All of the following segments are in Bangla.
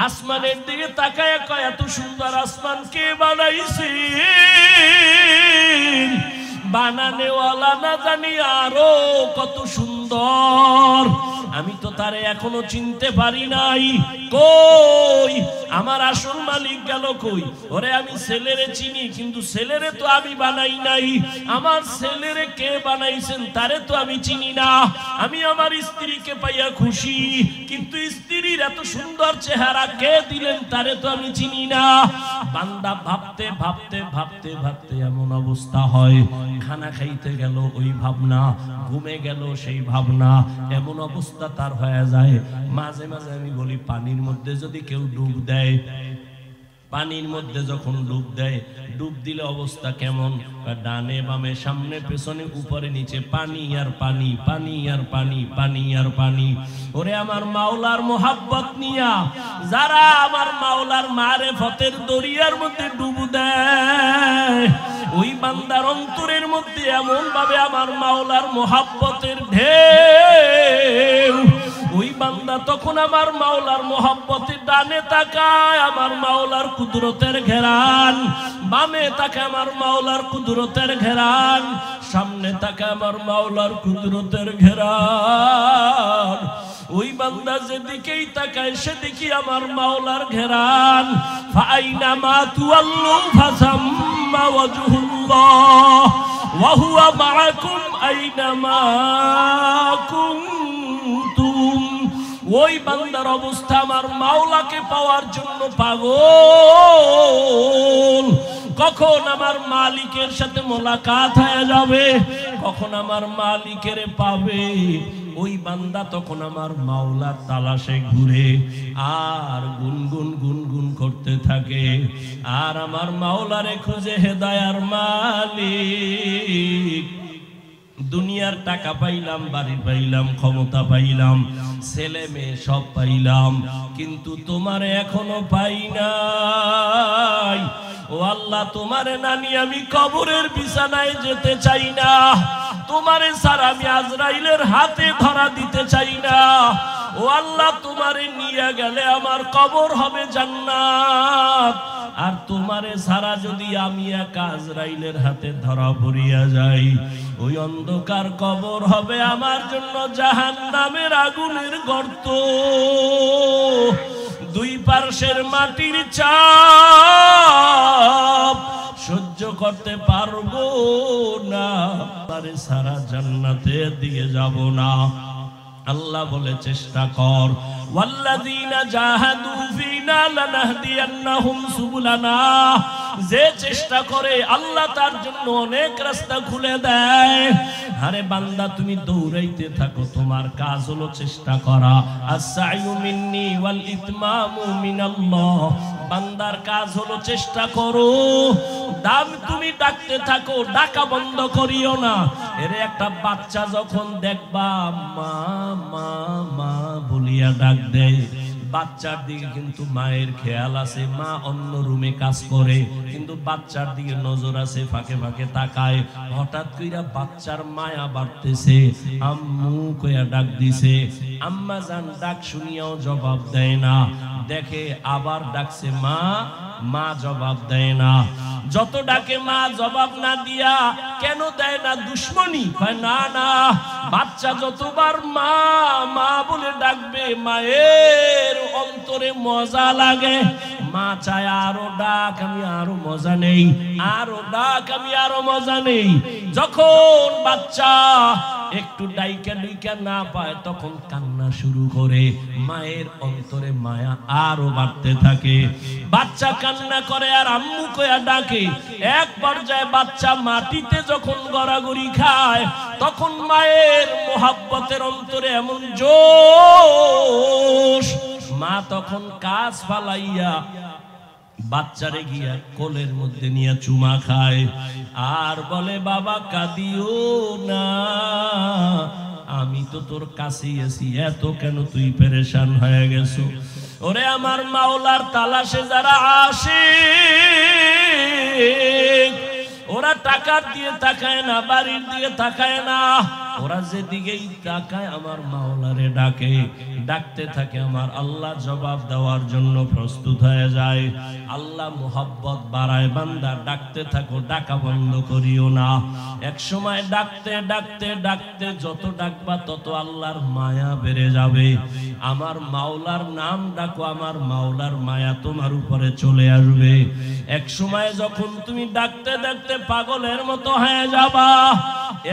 আসমানের দিকে তাকায় কয় এত সুন্দর আসমান কে বানাইছে? বানানেওয়ালা না জানি আরো কত সুন্দর, আমি তো তারে এখনো চিনতে পারি নাই। কই আমার আসল মালিক গেল কই? ওরে আমি ছেলেরে চিনি, কিন্তু ছেলেরে তো আমি বানাই নাই। আমার ছেলেরে কে বানাইছেন তারে তো আমি চিনি না। আমি আমার স্ত্রীকে পাইয়া খুশি, কিন্তু স্ত্রীর এত সুন্দর চেহারা কে দিলেন তারে তো আমি চিনি না। বান্দা ভাবতে ভাবতে ভাবতে ভাবতে এমন অবস্থা হয়, খানা খাইতে গেল ওই ভাবনা, ঘুমে গেল সেই ভাবনা, এমন অবস্থা তার হয়ে যায়। মাঝে মাঝে আমি বলি পানির মধ্যে যদি কেউ ডুব দেয়, পানির মধ্যে যখন ডুব দেয়, ডুব দিলে অবস্থা কেমন? ডানে বামে সামনে পেছনে উপরে নিচে পানি আর পানি, পানি আর পানি, পানি আর পানি। ওরে আমার মাওলার মোহাব্বত নিয়া যারা আমার মাওলার মারেফতের দরিয়ার মধ্যে ডুব দেয়, ওই বান্দার অন্তরের মধ্যে এমন ভাবে আমার মাওলার মোহাব্বতের ঢেউ, ওই বান্দা তখন আমার মাওলার মোহাব্বতে ডানে তাকায় আমার মাওলার কুদরতের ঘেরান, বামে তাকায় আমার মাওলার কুদরতের ঘেরান, সামনে তাকায় আমার মাওলার কুদরতের ঘেরান। ওই বান্দা যেদিকেই তাকায় সেদিকে আমার মাওলার ঘেরান। ফাইনামা তুআল্লু ফাসাম্মা ওয়াজহুল্লাহ ওয়া হুয়া মাআকুম আইনামা কুনতুম। ওই বান্দার অবস্থা আমার মাওলাকে পাওয়ার জন্য পাগল। কখন আমার মালিকের সাথে মোলাকাত হয়ে যাবে, কখন আমার মালিকের পাবে, ওই বান্দা তখন আমার মাওলার তালাশে ঘুরে আর গুনগুন গুনগুন করতে থাকে, আর আমার মাওলারে খুঁজে হেদায়ার মালিক। দুনিয়ার টাকা পাইলাম, বাড়ি পাইলাম, ক্ষমতা পাইলাম, ছেলে মেয়ে সব পাইলাম, কিন্তু তোমারে এখনো পাই নাই। ও আল্লাহ, তোমারে না নিয়ে আমি কবরের বিছানায় যেতে চাই না, তোমারে ছাড়া আমি আজরাইলের হাতে ধরা দিতে চাই না। ও আল্লাহ, তোমারে নিয়ে গেলে আমার কবর হবে জান্নাত, আর তোমারে ছাড়া যদি আমি একা আজরাইলের হাতে ধরা পড়িয়া যাই, ওই অন্ধকার কবর হবে আমার জন্য জাহান্নামের আগুনের গর্ত। দুই পার্শ্বের মাটির চাপ সহ্য করতে পারবো না, তারে সারা জান্নাতে দিয়ে যাব না। আল্লাহ বলে চেষ্টা কর, ওয়াল্লাযীনা জাহাদু ফীনা লানাহদিয়ান্নাহুম সুবুলানা। যে চেষ্টা করে আল্লাহ তার জন্য অনেক রাস্তা খুলে দেয়। আরে বান্দা, তুমি দৌড়াইতে থাকো, তোমার কাজ হলো চেষ্টা করা। আস-সা'য়ু মিন্নি ওয়াল ইতমামু মিনাল্লাহ। বান্দার কাজ হলো চেষ্টা করো। তুমি ডাকতে থাকো, ডাকা বন্ধ করিও না। এর একটা বাচ্চা যখন দেখবা মা মা মা বলিয়া ডাক দেয়, বাচ্চার দিকে কিন্তু মায়ের খেয়াল আছে, মা অন্য রুমে কাজ করে, কিন্তু বাচ্চার দিকে নজর আছে, ফাঁকে ফাঁকে তাকায়। হঠাৎ কইরা বাচ্চার মায়া বাড়তেছে, আম্মু কইয়া ডাক দিছে, আম্মা জান ডাক শুনিয়াও জবাব দেয় না। দেখে আবার ডাকছে মা, মা জবাব দেয় না। যত ডাকে মা জবাব না দিয়া কেন দেয় না? দুশ্মনী? না না, বাচ্চা যতবার মা মা বলে ডাকবে মায়ের অন্তরে মজা লাগে। মা চায় আরো ডাক, আমি আরো মজা নেই, আরো ডাক, আমি আরো মজা নেই। যখন বাচ্চা একটু ডাইকা ডাইকা না পায় তখন কান্না শুরু করে, মায়ের অন্তরে মায়া আরো বাড়তে থাকে। বাচ্চা কান্না করে আর আম্মু কইয়া ডাকে। এক পর্যায়ে বাচ্চা মাটিতে যখন গড়াগড়ি খায় তখন মায়ের মোহাব্বতের অন্তরে এমন জোশ, মা তখন কাজ ফালাইয়া বাচ্চারে গিয়া কোলের মধ্যে নিয়ে চুমা খায় আর বলে, বাবা কাঁদিও না, আমি তো তোর কাছেই আছি, এত কেন তুই পেরেশান হয়ে গেছো? ওরে আমার মাওলার তালাশে যারা আসে, ওরা টাকার দিয়ে তাকায় না, বাড়ির দিয়ে তাকায় না, ওরা যেদিকেই তাকায় আমার মাওলারে ডাকে। ডাকতে থাকে আমার আল্লাহ জবাব দেওয়ার জন্য প্রস্তুত হয়ে যায়। আল্লাহ মোহাব্বত বাড়ায়, বান্দা ডাকতে থাকো, ডাকা বন্ধ করিও না। এক সময় ডাকতে ডাকতে ডাকতে যত ডাকবা তত আল্লাহর মায়া বেড়ে যাবে। আমার মাওলার নাম ডাকো, আমার মাওলার মায়া তোমার উপরে চলে আসবে। এক সময় যখন তুমি ডাকতে ডাকতে পাগলের মতো হয়ে যাবা,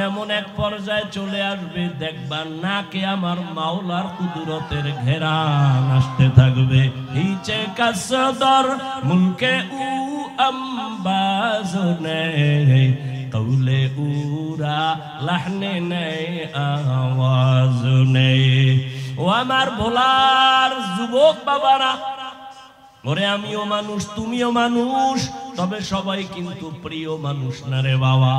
এমন এক পর্যায়ে চলে আসবে দেখবা নাকে আমার মাওলার কুদরতের ঘেরান আসতে থাকবে। হিচে কাসদর মুলকে উ আম্বাজনে কৌলে উরা লাহনে নেই আওয়াজ নেই। ও আমার ভোলার যুবক বাবারা, ওরে আমিও মানুষ, তুমিও মানুষ, তবে সবাই কিন্তু প্রিয় মানুষ না রে বাবা।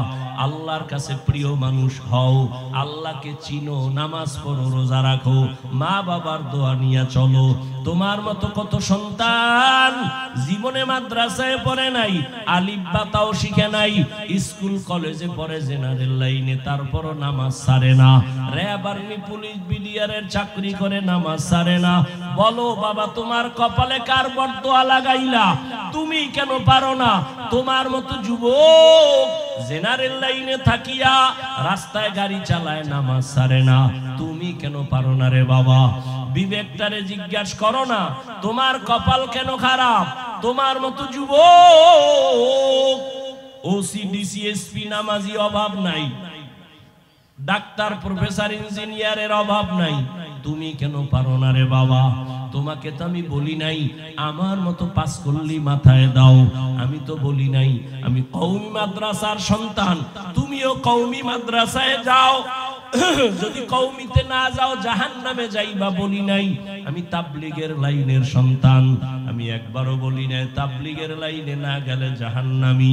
আল্লাহর কাছে প্রিয় মানুষ হও, আল্লাহকে চিনো, নামাজ পড়ো, রোজা রাখো, মা বাবার দোয়া নিয়ে চলো। তোমার মতো কত সন্তান জীবনে মাদ্রাসায় পড়ে নাই, আলিফ বা তাও শিখে নাই, স্কুল কলেজে পড়ে জেনারেল লাইনে, তারপরও নামাজ ছাড়ে না। র্যাব আর্মি পুলিশ বিডিআরের চাকরি করে, নামাজ ছাড়ে না। বলো বাবা, তোমার কপালে কার বরদোয়া লাগাইলা? তুমি কেন পারো না? তোমার মতো যুবক জেনারেল লাইনে থাকিয়া রাস্তায় গাড়ি চালায়, নামাজ ছাড়ে না, তুমি কেন পারো না রে বাবা? বিবেকটারে জিজ্ঞাসা করো না, তোমার কপাল কেন খারাপ? তোমার মতো যুবক ওসি ডিসি এসপি নামাজি অভাব নাই, ডাক্তার প্রফেসর ইঞ্জিনিয়ারের অভাব নাই, তুমি কেন পারো না রে বাবা? তোমাকে তো আমি বলি নাই আমার মতো পাস করলি মাথায় দাও, আমি তো বলি নাই আমি কওমি মাদ্রাসার সন্তান, তুমিও কওমি মাদ্রাসায় যাও, যদি কওমিতে না যাও জাহান্নামে যাইবা, বলি নাই আমি তাবলীগের লাইনের সন্তান, আমি একবারও বলি নাই তাবলীগের লাইনে না গেলে জাহান্নামী,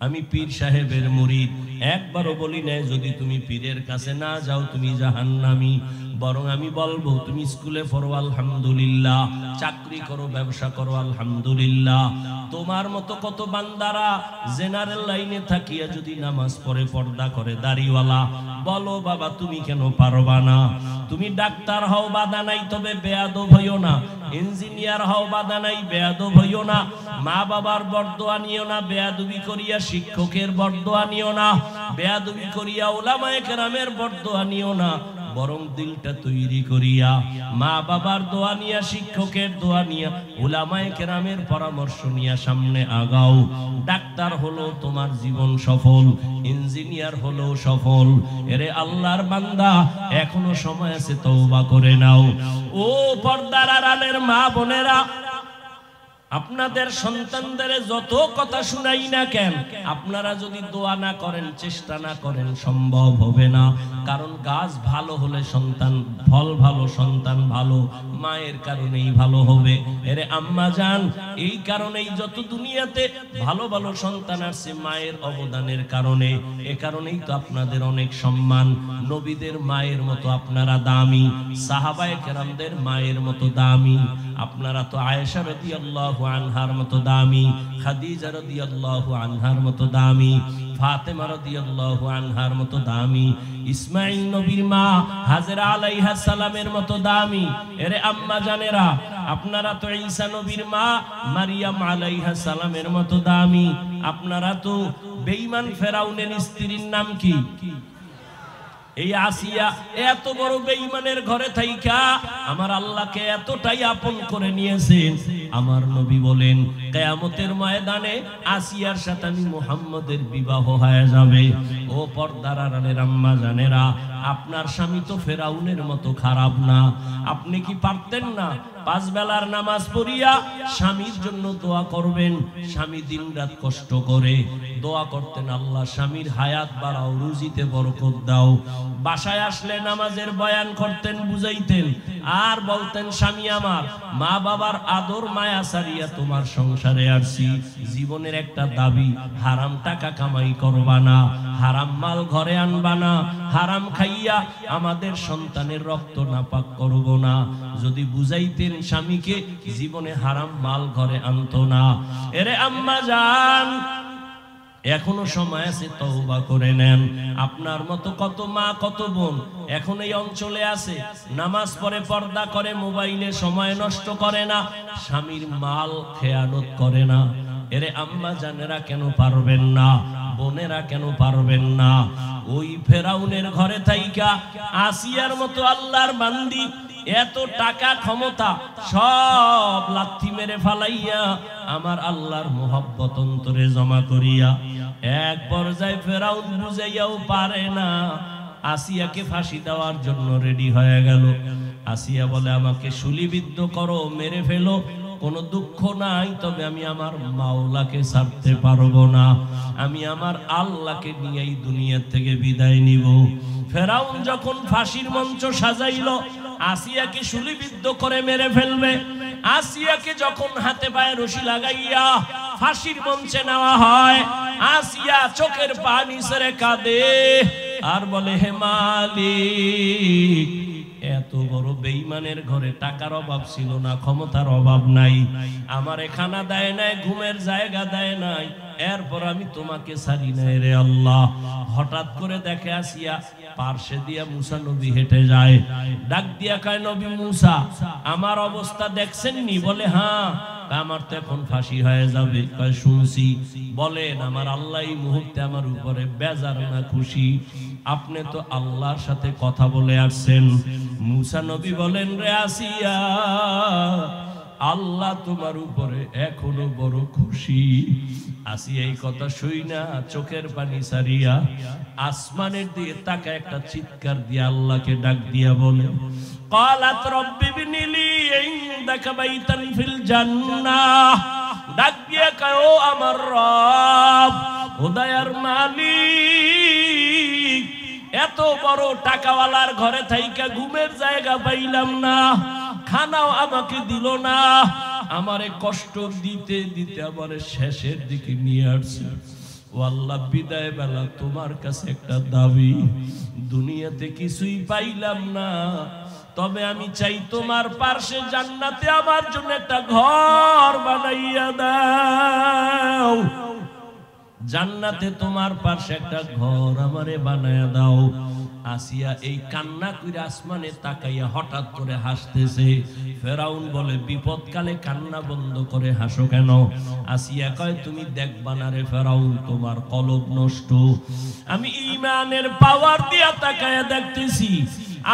আমি পীর সাহেবের মুরিদ, একবারও বলি নাই যদি তুমি পীরের কাছে না যাও তুমি জাহান্নামী। বরং আমি বলবো তুমি স্কুলে পড়ো আলহামদুলিল্লাহ, চাকরি করো, ব্যবসা করো আলহামদুলিল্লাহ। তোমার মতো কত বান্দারা জেনারেল লাইনে থাকিয়া যদি নামাজ পড়ে, পর্দা করে, দাড়িওয়ালা, বলো বাবা তুমি কেন পারবা না? তুমি ডাক্তার হও বাধা নাই, তবে বেয়াদব হইও না। ইঞ্জিনিয়ার হও বাধা নাই, বেয়াদব হইও না। মা বাবার বরদোয়া নিও না, বেয়াদবি করিয়া শিক্ষকের বরদোয়া নিও না, বেয়াদবি করিয়া উলামায়ে কেরামের বরদোয়া নিও না। বরং দিলটা তৈরি করিয়া মা বাবার দোয়া নিয়া, শিক্ষকের দোয়া নিয়া, উলামায়ে কেরামের পরামর্শ নিয়া সামনে আগাও। ডাক্তার হলো তোমার জীবন সফল, ইঞ্জিনিয়ার হলো সফল। এরে আল্লাহর বান্দা, এখনো সময় আছে, তওবা করে নাও। ও পর্দার আড়ালের মা বোনেরা, আপনাদের সন্তানদের যত কথা শুনাই না কেন, আপনারা যদি দোয়া না করেন, চেষ্টা না করেন, সম্ভব হবে না। কারণ গাছ ভালো হলে সন্তান, ফল ভালো, সন্তান ভালো, মায়ের কারণেই ভালো হবে। এরে আম্মা জান, এই কারণেই যত দুনিয়াতে ভালো ভালো সন্তান আসছে মায়ের অবদানের কারণে। এ কারণেই তো আপনাদের অনেক সম্মান। নবীদের মায়ের মতো আপনারা দামি, সাহাবায়ে কেরামদের মায়ের মতো দামি। আপনারা তো আয়েশা রাদিয়াল্লাহু আনহার মতো দামি, খাদিজা রাদিয়াল্লাহু আনহার মতো দামি, ফাতেমা রাদিয়াল্লাহু আনহার মতো দামি, ইসমাঈল নবীর মা হাজেরা আলাইহিস সালামের মতো দামি। এরে আম্মা জানেরা, আপনারা তো ঈসা নবীর মা মারিয়াম আলাইহিস সালামের মতো দামি। আপনারা তো বেঈমান ফেরাউনের স্ত্রীর নাম কি? এই আসিয়া এত বড় বেঈমানের ঘরে থাইকা আমার আল্লাহকে এতটাই আপন করে নিয়েছেন। আমার নবী বলেন কিয়ামতের ময়দানে আসিয়ার সাথে মুহাম্মদের বিবাহ হয়ে যাবে। ও পর্দার আড়ালের আম্মা জানেরা, আপনার স্বামী তো ফেরাউনের মতো খারাপ না। আপনি কি পারতেন না 5 বেলার নামাজ পড়িয়া স্বামীর জন্য দোয়া করবেন? স্বামী দিনরাত কষ্ট করে দোয়া করতেন, আল্লাহ স্বামীর হায়াত বাড়াও, রুজিতে বরকত দাও। বাসায় আসলে নামাজের বয়ান করতেন, বুঝাইতেন, আর বলতেন স্বামী আমার, মা বাবার আদর মায়া সারিয়া তোমার সংসারে আসছি। জীবনের একটা দাবি, হারাম টাকা কামাই করবা না, হারাম মাল ঘরে আনবা না, হারাম খাইয়া আমাদের সন্তানের রক্ত নাপাক করব না। যদি বুঝাইতেন স্বামীকে, জীবনে হারাম মাল ঘরে আনতো না। এরে আম্মা জান, এখনো সময় আছে, তওবা করে নেন। আপনার মতো কত মা কত বোন এখন এই অঞ্চলে আছে, নামাজ পড়ে, পর্দা করে, মোবাইলে সময় নষ্ট করে না, স্বামীর মাল খেয়ানত করে না। এরে আম্মা জানেরা কেন পারবেন না? বোনেরা কেন পারবেন না? ওই ফেরাউনের ঘরে থাইকা আসিয়ার মতো আল্লাহর বান্দি এত টাকা ক্ষমতা সব লাথি মেরে ফালাইয়া আমার আল্লাহর মোহব্বত অন্তরে জমা করিয়া এক পর্যায়ে ফেরাউন বুঝাইয়াও পারে না, আসিয়াকে ফাঁসি দেওয়ার জন্য রেডি হয়ে গেল। আসিয়া বলে, আমাকে শুলিবিদ্ধ করো, মেরে ফেলো, কোনো দুঃখ নাই, তবে আমি আমার মাওলাকে ছাড়তে পারবো না, আমি আমার আল্লাহকে নিয়ে এই দুনিয়া থেকে বিদায় নিব। ফেরাউন যখন ফাঁসির মঞ্চ সাজাইলো, আসিয়াকে শুলিবিদ্ধ করে মেরে ফেলবে, আসিয়াকে যখন হাতে পায়ে রশি লাগাইয়া ফাঁসির মঞ্চে নেওয়া হয়, আসিয়া চোখের পানি ছেড়ে কাঁদে আর বলে, হে মালিক, এত বড় বেঈমানের ঘরে টাকার অভাব ছিল না, ক্ষমতার অভাব নাই, আমারে খানা দেয় নাই, ঘুমের জায়গা দেয় নাই, এরপর আমি তোমাকে ছাড়ি নাই রে আল্লাহ। হঠাৎ করে দেখে আসিয়া পার্শ্বে দিয়া মুসা নবী হেঁটে যায়, ডাক দিয়া কয়, নবী মুসা, আমার অবস্থা দেখছেন নি? বলে, হ্যাঁ। আমার তো এখন ফাঁসি হয়ে যাবে। কয়, শুনছি। বলেন, আমার আল্লাহ এই মুহূর্তে আমার উপরে বেজার না খুশি? আপনি তো আল্লাহর সাথে কথা বলে আসছেন। মুসা নবী বলেন, রে আসিয়া, আল্লাহ তোমার উপরে এখনো বড় খুশি। আসিয়া এই কথা শুই না চোখের পানি সারিয়া আসমানের দিকে তাকা একটা চিৎকার দিয়ে আল্লাহকে ডাক দিয়া বলে, ক্বালাত রব্বি বিনিলি ইনদাকা বাইতান ফিল জান্নাহ। ডাক দিয়া কয়, ও আমার রব, ও দয়ার মালিক, এত বড় টাকাওয়ালার ঘরে থাইকা ঘুমের জায়গা পাইলাম না, খানাও আমাকে দিল না, আমারে কষ্ট দিতে দিতে আমারে শেষের দিকে নিয়ে আসছে। ও আল্লাহ, বিদায় বেলা তোমার কাছে একটা দাবি, দুনিয়াতে কিছুই পাইলাম না, তবে আমি চাই তোমার পার্শ্বে জান্নাতে আমার জন্য একটা ঘর বানাইয়া দাও, জান্নাতে তোমার পাশে একটা ঘর আমারে বানায়া দাও। আসিয়া এই কান্না কইরা আসমানে তাকাইয়া হঠাৎ করে হাসতেছে। ফেরাউন বলে, বিপদকালে কান্না বন্ধ করে হাসো কেন? আসিয়া কয়, তুমি দেখবা না রে ফেরাউন, তোমার কলব নষ্ট। আমি ঈমানের পাওয়ার দিয়া তাকাইয়া দেখতেছি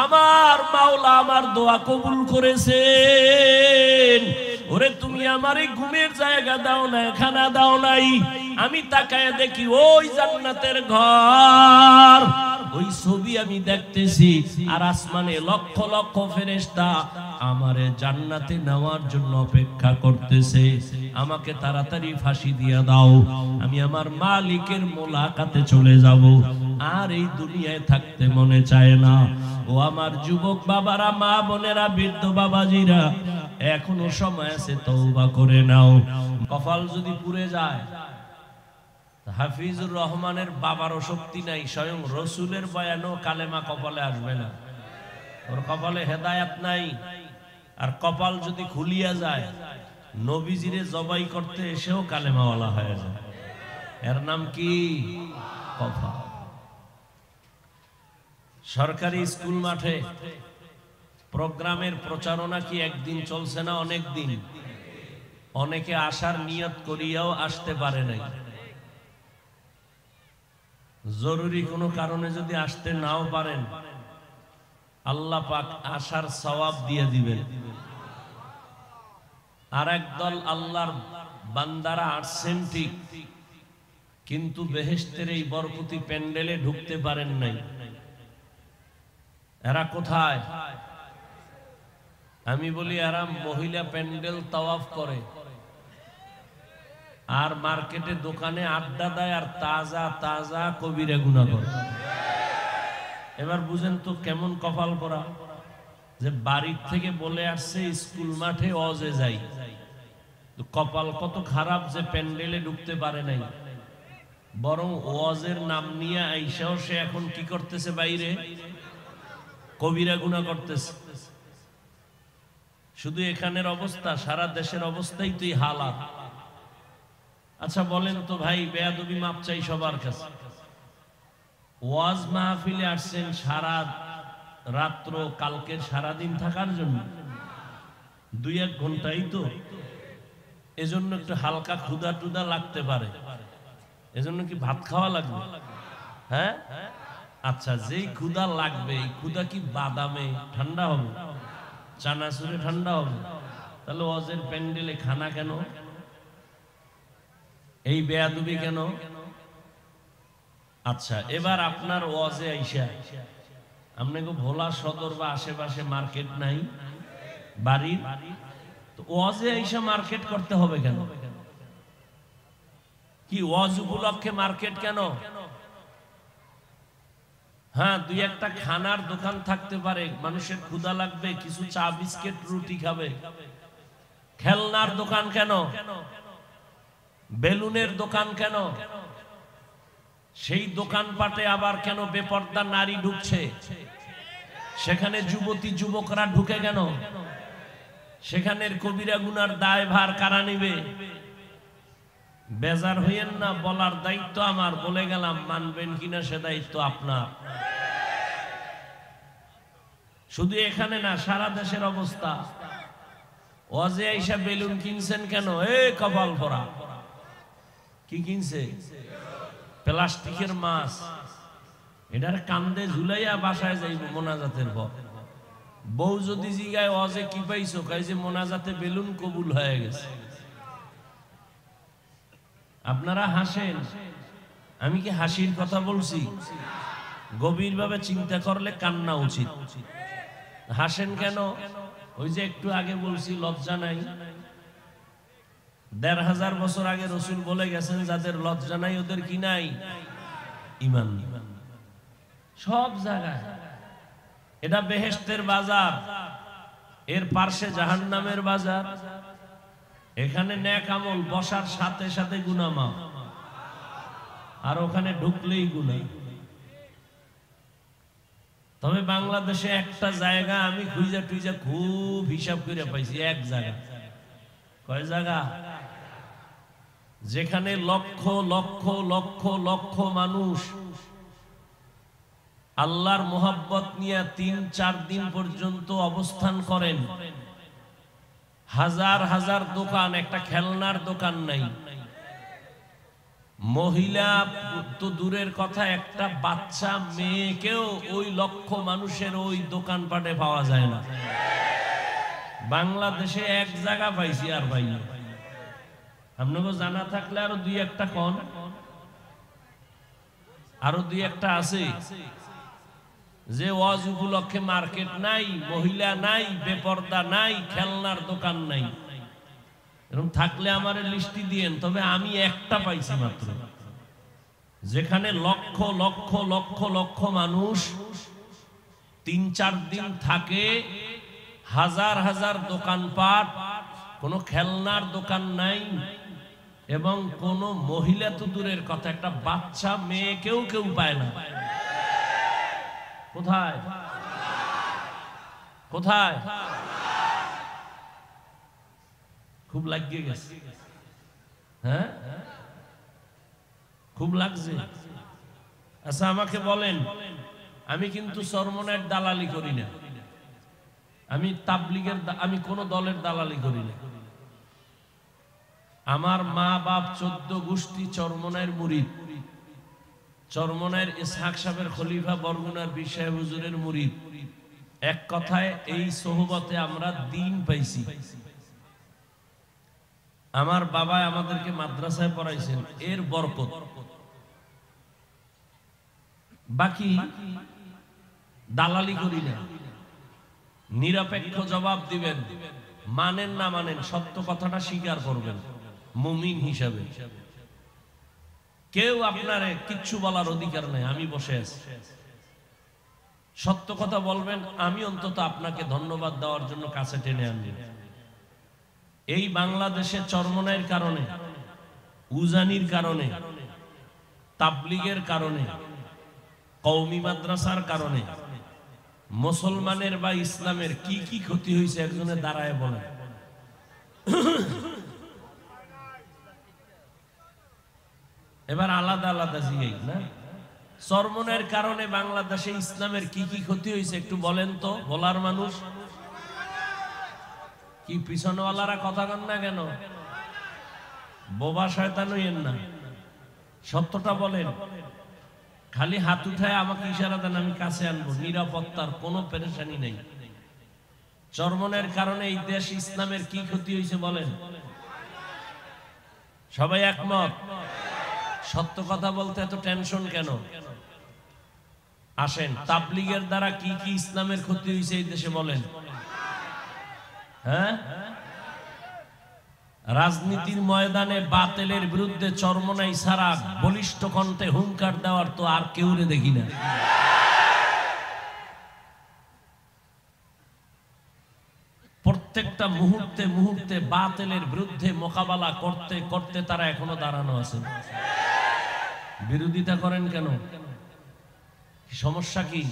আমার মাওলা আমার দোয়া কবুল করেছেন। ওরে, তুমি আমার এই ঘুমের জায়গা দাও না, খানা দাও নাই, আমি তাকায় দেখি ওই জান্নাতের ঘর, ওই ছবি আমি দেখতেছি, আর আসমানে লক্ষ লক্ষ ফেরেশতা আমারে জান্নাতে নেওয়ার জন্য অপেক্ষা করতেছে। আমাকে তাড়াতাড়ি ফাঁসি দিয়া দাও, আমি আমার মালিকের মোলাকাতে চলে যাব, আর এই দুনিয়ায় থাকতে মনে চায় না। ও আমার যুবক বাবারা, মা বোনেরা, বৃদ্ধ বাবাজিরা, এখনো সময় আছে, তওবা করে নাও। কপাল যদি পুড়ে যায়, হাফিজুর রহমানের বাবারও শক্তি নাই, স্বয়ং রসুলের বয়ানও কালেমা কপালে আসবে না, ওর কপালে হেদায়াত নাই। আর কপাল যদি খুলিয়া যায়, নবীজিরে জবাই করতে এসেও কালেমাওয়ালা হয়ে যায়। এর নাম কি? কপাল। সরকারি স্কুল মাঠে প্রোগ্রামের প্রচারণা কি একদিন চলছে না অনেক দিন? অনেকে আসার নিয়ত করিয়াও আসতে পারে নাই। জরুরি কোনো কারণে যদি আসতে নাও পারেন, আল্লাহ পাক আসার সওয়াব দিয়ে দিবেন। আর একদল আল্লাহর বান্দারা আসছেন ঠিক, কিন্তু বেহেশতের এই বরকতি প্যান্ডেলে ঢুকতে পারেন নাই। এরা কোথায়? আমি বলি, এরা মহিলা প্যান্ডেল তাওয়াফ করে, আর মার্কেটে দোকানে আড্ডা দেয়, আর তাজা তাজা কবিরা গুনাহ করে। এবার বুঝেন তো কেমন কপাল করা, যে বাড়ির থেকে বলে আসছে স্কুল মাঠে ওয়াজে যাই, কপাল কত খারাপ যে প্যান্ডেলে ঢুকতে পারে নাই, বরং ওয়াজের নাম নিয়ে আইসাও সে এখন কি করতেছে? বাইরে কবিরা গুনাহ করতেছে। শুধু এখানের অবস্থা, সারা দেশের অবস্থাই তুই হালাত। আচ্ছা বলেন তো ভাই, বেয়াদবি মাপ চাই সবার কাছে। ওয়াজ মাহফিলে আসছেন সারা রাত্র, কালকের সারাদিন থাকার জন্য 2-1 ঘন্টাই তো, এজন্য একটু হালকা ক্ষুধা টুধা লাগতে পারে, এজন্য কি ভাত খাওয়া লাগবে? হ্যাঁ, আচ্ছা যেই ক্ষুধা লাগবে, এই ক্ষুধা কি বাদামে ঠান্ডা হবে, চানাচুরে ঠান্ডা হবে? তাহলে ওয়াজের প্যান্ডেলে খানা কেন? এই বেয়াদবি কেন? আচ্ছা এবার আপনার ওয়াজে আইসা আপনাকে ভোলা সদর বা আশেপাশে মার্কেট নাই বাড়ির, তো ওয়াজে আইসা মার্কেট করতে হবে কেন? কি ওয়াজ উপলক্ষে মার্কেট কেন? হ্যাঁ, 2-1টা খানার দোকান থাকতে পারে, মানুষের ক্ষুধা লাগবে, কিছু চা বিস্কিট রুটি খাবে। খেলনার দোকান কেন? বেলুনের দোকান কেন? সেই দোকানপাটে আবার কেন বেপর্দা নারী ঢুকছে? সেখানে যুবতী যুবকরা ঢুকে কেন? সেখানের কবিরা গুনার দায়ভার কারা নিবে? বেজার হইয়েন না, বলার দায়িত্ব আমার, বলে গেলাম, মানবেন কিনা সে দায়িত্ব আপনার। শুধু এখানে না, সারা দেশের অবস্থা। ওয়াজে আইসা বেলুন কিনছেন কেন? এ কপাল ভরা কি কিনছে? প্লাস্টিকের মাছ, এটার কান্দে ঝুলাইয়া বাসায় যাইব মোনাজাতের পর। বউ যদি জিগায় ওয়াজে কি পাইছো, কয় যে মোনাজাতে বেলুন কবুল হয়ে গেছে। আপনারা হাসেন, আমি কি হাসির কথা বলছি? গভীরভাবে চিন্তা করলে কান্না উচিত। হাসেন কেন? ওই যে একটু আগে বলছি, লজ্জা নাই। 1500 বছর আগে রসুল বলে গেছেন, যাদের লজ্জা নাই ওদের কি নাই? ঈমান। সব জায়গায় এটা বেহেশতের বাজার, এর পার্শ্বে জাহান্নামের বাজার। এখানে নেক আমল বসার সাথে সাথে গুনাহ মাফ, আর ওখানে ঢুকলেই গুনাহ। তবে বাংলাদেশে একটা জায়গা আমি খুঁজা টুইজা খুব হিসাব করে পাইছি, এক জায়গা। কয় জায়গা? যেখানে লক্ষ লক্ষ লক্ষ লক্ষ মানুষ আল্লাহর মোহাব্বত নিয়ে 3-4 দিন পর্যন্ত অবস্থান করেন। হাজার হাজার দোকান, একটা খেলনার দোকান নাই। মহিলা তো দূরের কথা, একটা বাচ্চা মেয়েকেও ওই লক্ষ মানুষের ওই দোকানপাটে পাওয়া যায় না। বাংলাদেশে এক জায়গা পাইছি, আর পাই না। আপনাকে জানা থাকলে আরো 2-1টা কোন, আরো 2-1টা আছে যে ওয়াজ উপলক্ষে মার্কেট নাই, মহিলা নাই, বেপর্দা নাই, খেলনার দোকান নাই। এরকম থাকলে আমার লিস্টি দিয়েন। তবে আমি একটা পাইছি মাত্র, যেখানে লক্ষ লক্ষ লক্ষ লক্ষ মানুষ 3-4 দিন থাকে, হাজার হাজার দোকানপাট, কোনো খেলনার দোকান নাই, এবং কোন মহিলা তো দূরের কথা, একটা বাচ্চা মেয়েকেও কেউ পায় না। কোথায়? কোথায়? খুব লাগিয়ে গেছে। হ্যাঁ, খুব লাগছে। আচ্ছা আমাকে বলেন, আমি কিন্তু চরমনায়ের দালালি করি না, আমি তাবলীগের, আমি কোন দলের দালালি করি না। আমার মা বাপ 14 গোষ্ঠী চরমনায়ের মুরিদ, চরমনায়ের ইসহাক সাহেবের খলিফা, বরগুনার পীর সাহেব হুজুরের মুরিদ। এক কথায় এই সোহবতে আমরা দিন পাইছি। আমার বাবা আমাদেরকে মাদ্রাসায় পড়াইছেন, এর বরকত। বাকি দালালি করি না, নিরপেক্ষ জবাব দিবেন, মানেন না মানেন সত্য কথাটা স্বীকার করবেন মুমিন হিসাবে। কেউ আপনার কিচ্ছু বলার অধিকার নেই। আমি বসে আছি, সত্য কথা বলবেন, আমি অন্তত আপনাকে ধন্যবাদ দেওয়ার জন্য কাছে টেনে আনবেন। এই বাংলাদেশে চরমনায়ের কারণে, উজানির কারণে, তাবলীগের কারণে, কওমি মাদ্রাসার কারণে মুসলমানের বা ইসলামের কি কি ক্ষতি হয়েছে একজনে দাঁড়ায় বলেন। এবার আলাদা আলাদা জিগাই না, চরমনের কারণে বাংলাদেশে ইসলামের কি কি ক্ষতি হয়েছে একটু বলেন তো, বলার মানুষ কি? পিছনওয়ালারা কথা কন না কেন? বোবা শয়তান হইয়েন না, সত্যটা বলেন। খালি হাত উঠায় আমাকে ইশারা দেন, আমি কাছে আনবো। নিরাপত্তার কোনো পেরেশানি নেই। চরমনের কারণে এই দেশ ইসলামের কি ক্ষতি হয়েছে বলেন? সবাই একমত? সত্য কথা বলতে এত টেনশন কেন? আসেন, তাবলীগের দ্বারা কি কি ইসলামের ক্ষতি হয়েছে এই দেশে বলেন? হ্যাঁ, রাজনীতির ময়দানে বাতিলের বিরুদ্ধে চরমনাই ছাড়া বলিষ্ঠ কণ্ঠে হুঙ্কার দেওয়ার তো আর কেউরে দেখি না। প্রত্যেকটা মুহূর্তে মুহূর্তে বাতিলের বিরুদ্ধে মোকাবেলা করতে করতে তারা এখনো দাঁড়ানো আছে। বিরোধিতা করেন কেন? সমস্যা কি?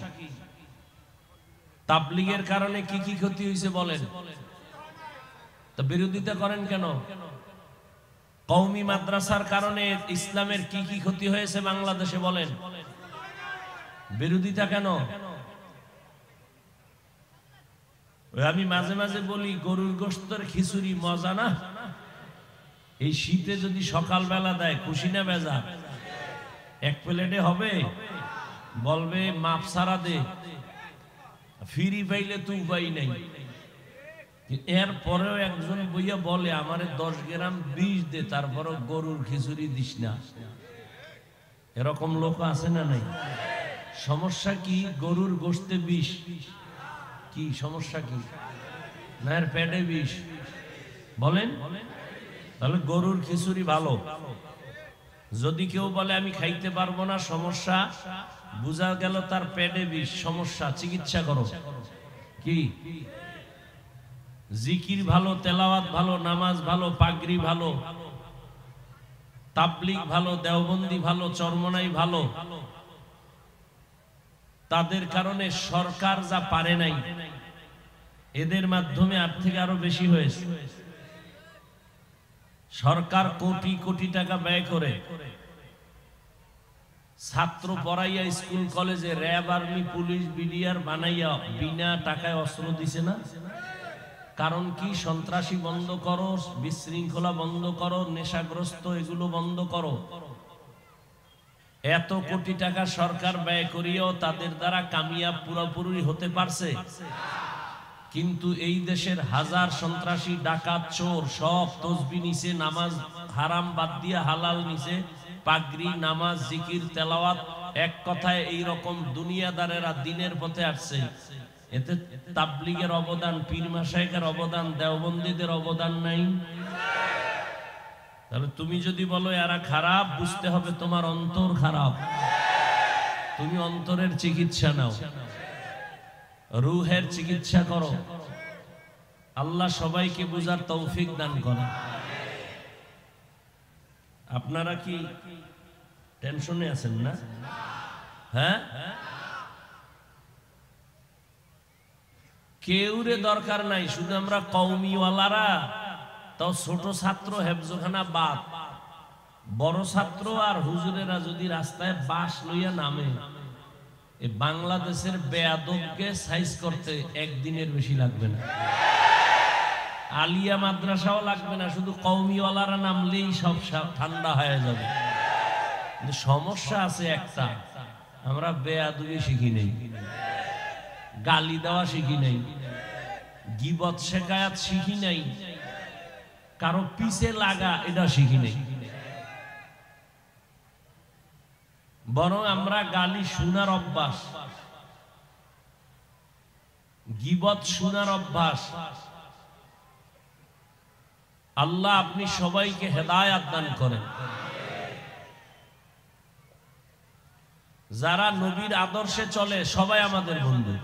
তাবলীগের কারণে কি কি ক্ষতি হয়েছে বলেন? তো বিরোধিতা করেন কেন? কওমি মাদ্রাসার কারণে ইসলামের কি কি ক্ষতি হয়েছে বাংলাদেশে বলেন? বিরোধিতা কেন? আমি মাঝে মাঝে বলি, গরুর গোশতের খিচুড়ি মজা না? এই শীতে যদি সকালবেলা দেয়, খুশি না বেজা? এক প্লেটে হবে? বলবে মাপ সারা দে, ফিরি পাইলে তুই পাই নাই। এর পরেও একজন বইয়া বলে আমারে 10 গ্রাম বিষ দে, তারপরও গরুর খিচুড়ি দিস না। এরকম লোক আছে না নাই? সমস্যা কি? গরুর গোশতে বিষ, কি সমস্যা কি? না এর পেটে বিষ বলেন? তাহলে গরুর খিচুড়ি ভালো। যদি কেউ বলে আমি খাইতে পারবো না, সমস্যা, বুঝা গেল তার পেটে বিষ, সমস্যা, চিকিৎসা করো। কি? জিকির ভালো, তেলাওয়াত ভালো, নামাজ ভালো, পাগড়ি ভালো, তাবলীগ ভালো, দেওবন্দি ভালো, চরমনাই ভালো। তাদের কারণে সরকার যা পারে নাই, এদের মাধ্যমে আর থেকে আরো বেশি হয়েছে। সরকার কোটি কোটি টাকা ব্যয় করে ছাত্র পড়াইয়া স্কুল কলেজে র্যাব, আর্মি, পুলিশ, বিডিআর বানাইয়া বিনা টাকায় অস্ত্র দিছে না? কারণ কি? সন্ত্রাসী বন্ধ করো, বিশৃঙ্খলা বন্ধ করো, নেশাগ্রস্ত এগুলো বন্ধ করো। এত কোটি টাকা সরকার ব্যয় করিয়াও তাদের দ্বারা কামিয়াব পুরোপুরি হতে পারছে? কিন্তু এই দেশের হাজার সন্ত্রাসী, ডাকাত, চোর সব তসবিহ নিছে, নামাজ হারাম বাদ দিয়া হালাল নিছে, পাগড়ি, নামাজ, জিকির, তেলাওয়াত, এক কথায় এই রকম দুনিয়াদারেরা দিনের পথে আসছে। এতে তাবলীগের অবদান, পীর মাশায়েখের অবদান, দেওবন্দীদের অবদান নাই? তাহলে তুমি যদি বলো এরা খারাপ, বুঝতে হবে তোমার অন্তর খারাপ। তুমি অন্তরের চিকিৎসা নাও, রূহের চিকিৎসা করো। আল্লাহ সবাইকে বুঝার তৌফিক দান করে। আপনারা কি টেনশনে আছেন না? হ্যাঁ, কেউরে দরকার নাই, শুধু আমরা কওমিওয়ালারা, তাও ছোট ছাত্র হেফজখানা বাদ, বড় ছাত্র আর হুজুরেরা যদি রাস্তায় বাস লইয়া নামে, এই বাংলাদেশের বেয়াদবকে সাইজ করতে একদিনের বেশি লাগবে না। আলিয়া মাদ্রাসাও লাগবে না, শুধু কওমিওয়ালারা নামলেই সব ঠান্ডা হয়ে যাবে। কিন্তু সমস্যা আছে একটা, আমরা বেয়াদবি শিখি নেই, গালি দেওয়া শিখি নাই, গীবত শেখায়াত শিখি নাই, কারো পিছে লাগা এটা শিখি নাই। বরং আমরা গালি শোনার অভ্যাস, গীবত শোনার অভ্যাস। আল্লাহ আপনি সবাইকে হেদায়েত দান করেন। যারা নবীর আদর্শে চলে সবাই আমাদের বন্ধু,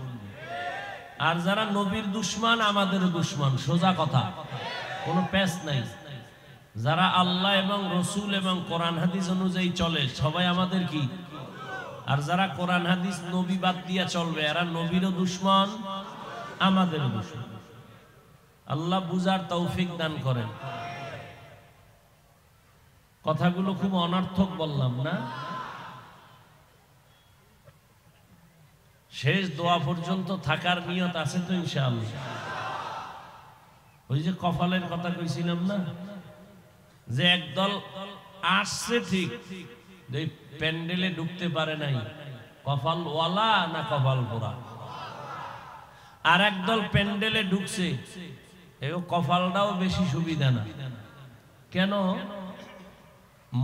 আর যারা নবীর দুশমন আমাদের দুশমন। সোজা কথা, কোনো প্যাচ নাই। যারা আল্লাহ এবং রসুল এবং কোরআন হাদিস অনুযায়ী চলে সবাই আমাদের কি, আর যারা কোরআন হাদিস নবী বাদ দিয়া চলবে এরা নবীরও দুশমন, আমাদেরও দুশমন। আল্লাহ বুঝার তৌফিক দান করেন। কথাগুলো খুব অনর্থক বললাম না? শেষ দোয়া পর্যন্ত থাকার নিয়ত আছে তো ইনশাআল্লাহ? ওই যে কপালের কথা কইছিলাম না, যে একদল আসছে ঠিক, প্যান্ডেলে ঢুকতে পারে নাই, কপাল ওয়ালা না কপাল পোড়া। আর একদল প্যান্ডেলে ঢুকছে, কপালটাও বেশি সুবিধা না। কেন?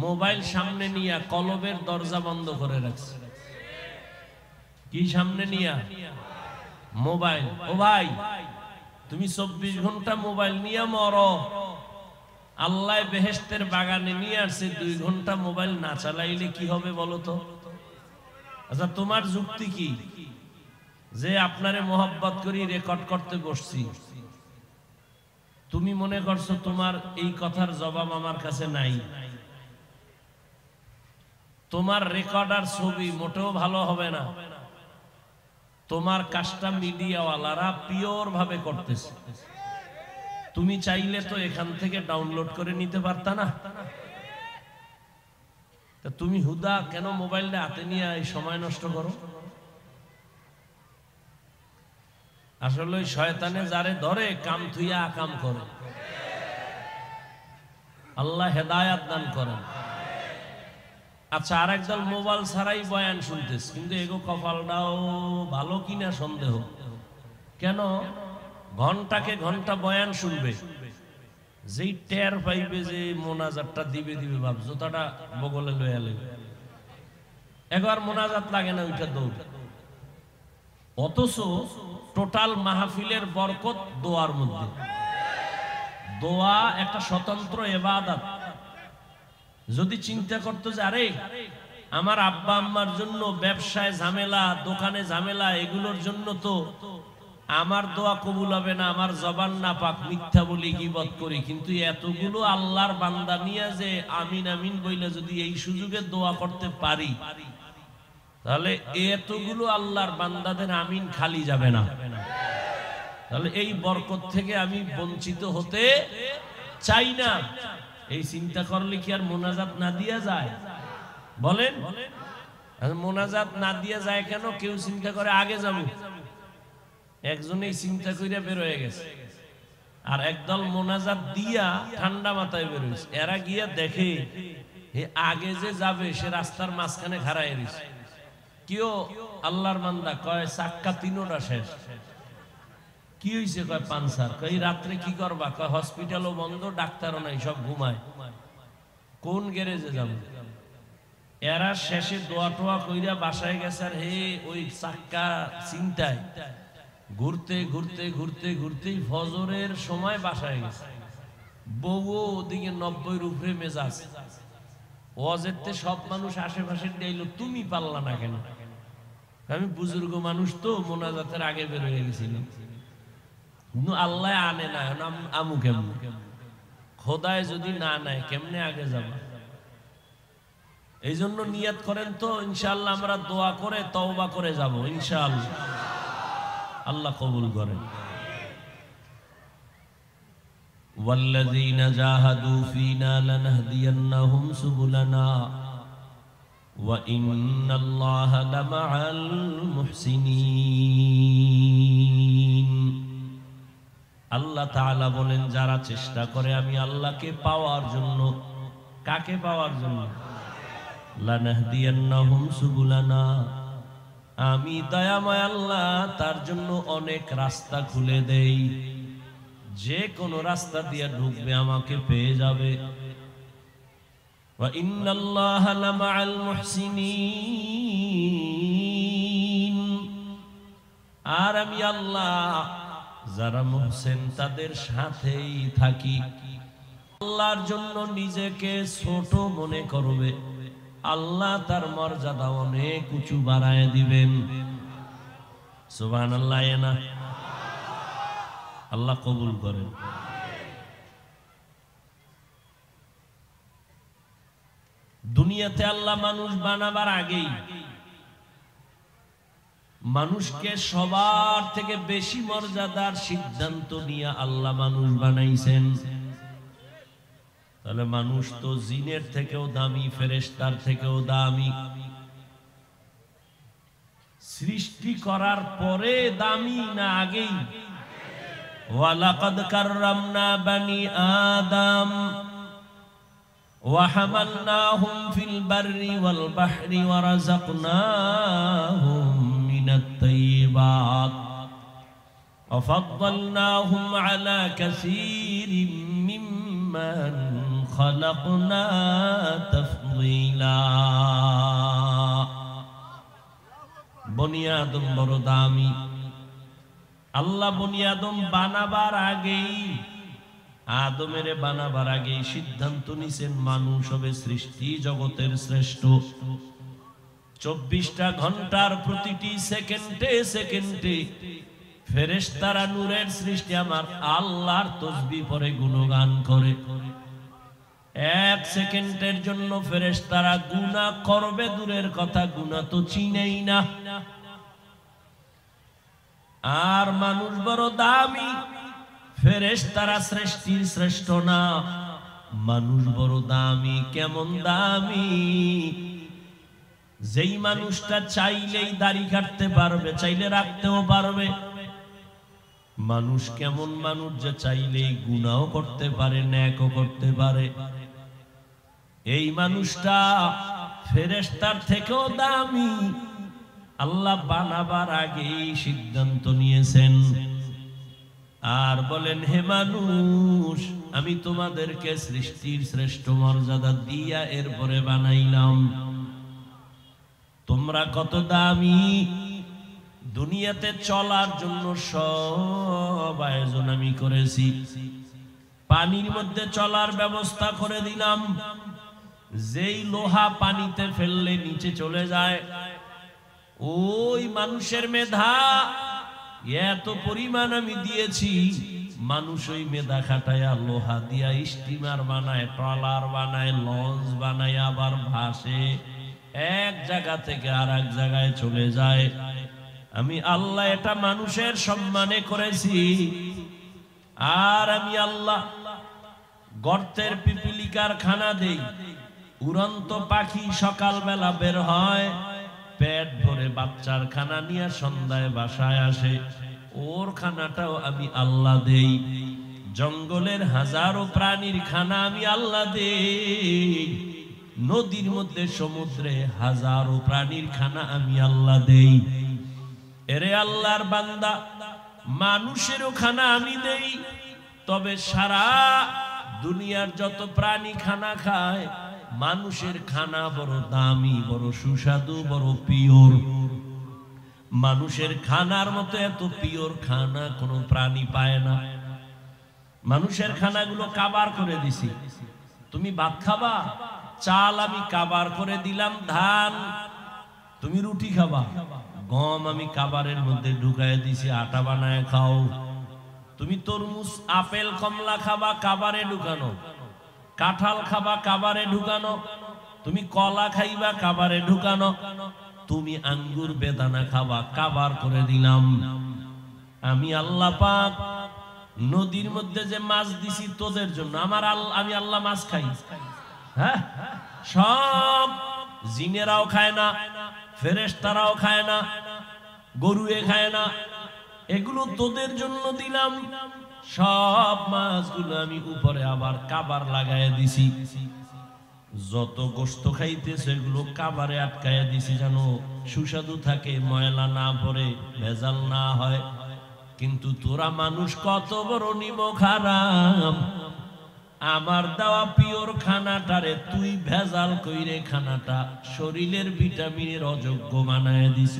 মোবাইল সামনে নিয়ে কলবের দরজা বন্ধ করে রাখছে। কি সামনে নিয়ে? মোবাইল। ও ভাই, তুমি 24 ঘন্টা মোবাইল নিয়ে মরো, আল্লাহ বেহেশতের বাগানে নিয়ে আসছে, 2 ঘন্টা মোবাইল না চালাইলে কি হবে বলো তো? আচ্ছা, তোমার যুক্তি কি? যে আপনারে মোহাব্বত করি রেকর্ড করতে বসছি, তুমি মনে করছো তোমার এই কথার জবাব আমার কাছে নাই। তোমার রেকর্ডার ছবি মোটেও ভালো হবে না। তোমার কাজটা মিডিয়াওয়ালারা পিওর ভাবে করতেছে। তুমি চাইলে তো এখান থেকে ডাউনলোড করে নিতে পারতা না? তা তুমি হুদা কেন মোবাইলটা হাতে নিয়ে এই সময় নষ্ট করো? আসলে ওই শয়তানে যারে ধরে কাম থুইয়া আকাম করে। আল্লাহ হেদায়াত দান করেন। আচ্ছা, আর একদল মোবাইল ছাড়াই বয়ান শুনতেছে, কিন্তু এগো কপালটাও ভালো কিনা সন্দেহ। কেন? ঘন্টাকে ঘন্টা বয়ান শুনবে, যেই টের পাইবে যে মোনাজাতটা দিবে ভাব জোতাটা বগলে লয়ে আলবে, একবার মোনাজাত লাগে না, ওইটা দৌড়। অথচ টোটাল মাহফিলের বরকত দোয়ার মধ্যে। দোয়া একটা স্বতন্ত্র ইবাদত। যদি চিন্তা করতো যে আরে আমার আব্বা আম্মার জন্য ব্যবসায় ঝামেলা, দোকানে ঝামেলা, এগুলোর জন্য তো আমার দোয়া কবুল হবে না, আমার জবান না পাক, মিথ্যা বলি, গীবত করি, কিন্তু এতগুলো আল্লাহর বান্দা নিয়ে যে আমিন আমিন বইলে যদি এই সুযোগে দোয়া করতে পারি, তাহলে এতগুলো আল্লাহর বান্দাদের আমিন খালি যাবে না। তাহলে এই বরকত থেকে আমি বঞ্চিত হতে চাই না। এই চিন্তা করলে কি আর মোনাজাত না দিয়া যায়? বলেন, মোনাজাত না দিয়া যায় কেন? কেউ চিন্তা করে আগে যাবো, একজনেই চিন্তা কইরা বের হয়ে গেছে, আর একদল মোনাজাত দিয়া ঠান্ডা মাথায় বের হয়েছে। এরা গিয়া দেখে আগে যে যাবে সে রাস্তার মাঝখানে খাড়ায় রয়েছে। কেউ আল্লাহর বান্দা কয় চাক্কা তিনোটা শেষ। কি হয়েছে? কয় পানসার। কয় রাত্রে কি করবা? কয় হসপিটালও বন্ধ, ডাক্তারও নাই, সব ঘুমায়, কোন গ্যারেজে যাবো? এরা শেষে দোয়া টোয়া কইরা বাসায় গেছে, আর হে ওই চাক্কা চিন্তায় ঘুরতে ঘুরতে ঘুরতে ঘুরতেই ফজরের সময় বাসায় গেছে। বউ ওদিকে 90-এর উপরে মেজাজ। ওয়াজেরতে সব মানুষ আশেপাশে ডাইলো, তুমি পারলা না কেন? আমি বুজুর্গ মানুষ তো, মোনাজাতের আগে বের হয়ে গেছিলাম, আল্লাহ আনে না, আমু কেমন? খোদায় যদি না নেয় কেমনে আগে যাবা? এই জন্য নিয়ত করেন তো, ইনশাআল্লাহ আমরা দোয়া করে তওবা করে যাব ইনশাআল্লাহ। আল্লাহ কবুল করেন। ওয়াল্লাযীনা জাহাদু ফীনা লানাহদিয়ান্নাহুম সুবুলানা ওয়া ইন্নাল্লাহা লামাআল মুহসিনিন। আল্লাহ তাআলা বলেন, যারা চেষ্টা করে আমি আল্লাহকে পাওয়ার জন্য। কাকে পাওয়ার জন্য? লানাহদিয়ান্নাহুম সুবুলানা, আমি দয়াময় আল্লাহ তার জন্য অনেক রাস্তা খুলে দেই, যে কোন রাস্তা দিয়ে ঢুকবে আমাকে পেয়ে যাবে। ওয়া ইন্নাল্লাহা লামাআল মুহসিনিন, আর আমি আল্লাহ যারা মুহসিন তাদের সাথেই থাকি। আল্লাহর জন্য নিজেকে ছোট মনে করবে, আল্লাহ তার মর্যাদা অনেক উঁচু বাড়ায় দিবেন। সুবহানাল্লাহ। না, আল্লাহ কবুল করেন। দুনিয়াতে আল্লাহ মানুষ বানাবার আগেই মানুষকে সবার থেকে বেশি মর্যাদার সিদ্ধান্ত নিয়ে আল্লাহ মানুষ বানাইছেন। তাহলে মানুষ তো জিনের থেকেও দামি, ফেরেশতার থেকেও দামি। সৃষ্টি করার পরে দামি না আগেই? ওয়ালাকাদ কাররামনা বানি আদম ওয়া হামালনাহুম ফিল বাররি ওয়াল বাহরি ওয়া রাযাকনাহুম মিনাত তাইয়্যিবাত ওয়া ফাদ্দালনাহুম আলা কাসীরিম মিম্মান খালাকনা তাফদীলা। বনি আদম বড় দামি। আল্লাহ বনি আদম বানাবার আগেই, আদমের বানাবার আগেই সিদ্ধান্ত নিছেন মানুষ হবে সৃষ্টি জগতের শ্রেষ্ঠ। 24টা ঘন্টার প্রতিটি সেকেন্ডে সেকেন্ডে ফেরেশতারা নূরের সৃষ্টি আমার আল্লাহর তাসবিহ পড়ে গুণগান করে। 1 সেকেন্ডের জন্য ফেরেশতারা গুনাহ করবে দূরের কথা, গুনাহ তো চিনেই না। আর মানুষ বড় দামি, ফেরেশতারা সৃষ্টির শ্রেষ্ঠ না, মানুষ বড় দামি। কেমন দামি? যেই মানুষটা চাইলেই দাড়ি কাটতে পারবে, চাইলে রাখতেও পারবে। মানুষ কেমন মানুষ যে চাইলেই গুনাহও করতে পারে, ন্যাকও করতে পারে। এই মানুষটা ফেরেশতার থেকেও দামি। আল্লাহ বানাবার আগেই সিদ্ধান্ত নিয়েছেন আর বলেন, হে মানুষ, আমি তোমাদেরকে সৃষ্টির শ্রেষ্ঠ মর্যাদা দিয়া এরপরে বানাইলাম। তোমরা কত দামি। দুনিয়াতে চলার জন্য সব আয়োজন আমি করেছি। পানির মধ্যে চলার ব্যবস্থা করে দিলাম। যেই লোহা পানিতে ফেললে নিচে চলে যায়, ওই মানুষের মেধা এত পরিমাণ আমি দিয়েছি। মানুষ ওই মেধা খাটায়া লোহা দিয়া স্টিমার বানায়, ট্রলার বানায়, লঞ্চ বানায়, আবার ভাসে, এক জায়গা থেকে আর এক জায়গায় চলে যায়। আমি আল্লাহ এটা মানুষের সম্মানে করেছি। আর আমি আল্লাহ গর্তের পিপিলিকার খানা দেই। উড়ন্ত পাখি সকালবেলা বের হয়, পেট ভরে বাচ্চার খানা নিয়ে সন্ধ্যায় বাসায় আসে, ওর খানাটাও আমি আল্লাহ দেই। জঙ্গলের হাজারো প্রাণীর খানা আমি আল্লাহ দেই। নদীর মধ্যে সমুদ্রে হাজারো প্রাণীর খানা আমি আল্লাহ দেই। এরে আল্লাহর বান্দা, মানুষেরও খানা আমি দেই। তবে সারা দুনিয়ার যত প্রাণী খানা খায়, মানুষের খানা বড় দামি, বড় সুস্বাদু, বড় পিওর। মানুষের খানার মতো এত পিওর খানা কোনো প্রাণী পায় না। মানুষের খানাগুলো কাবার করে দিছি। তুমি ভাত খাবা, চাল আমি কাবার করে দিলাম। ধান, তুমি রুটি খাবা, গম আমি কাবারের মধ্যে ঢুকায় দিছি, আটা বানায় খাও। তুমি তরমুজ, আপেল, কমলা খাবা, কাবারে ঢুকানো। কাঁঠাল খাবা, কাবারে ঢুকানো। তুমি কলা খাইবা, কাবারে ঢুকানো। তুমি আঙ্গুর, বেদানা খাবা, কাবার করে দিলাম। আমি আল্লাহ পাক নদীর মধ্যে যে মাছ দিছি তোদের জন্য। আমি আল্লাহ মাছ খাই। হ্যাঁ, সব জিনেরাও খায় না, ফেরেশতারাও খায় না, গরুয়ে খায় না। এগুলো তোদের জন্য দিলাম। সব মাছগুলো আমি উপরে আবার কাবার লাগায় দিছি। যত গোশত খাইতেছে এগুলো কাবারে আটকায় দিছি, জানো সুস্বাদু থাকে, ময়লা না পড়ে, ভেজাল না হয়। কিন্তু তোরা মানুষ কত বড় নিমক হারাম। আমার দেওয়া পিওর খানাটারে তুই ভেজাল কইরে খানাটা শরীরের ভিটামিনের অযোগ্য বানায় দিছ।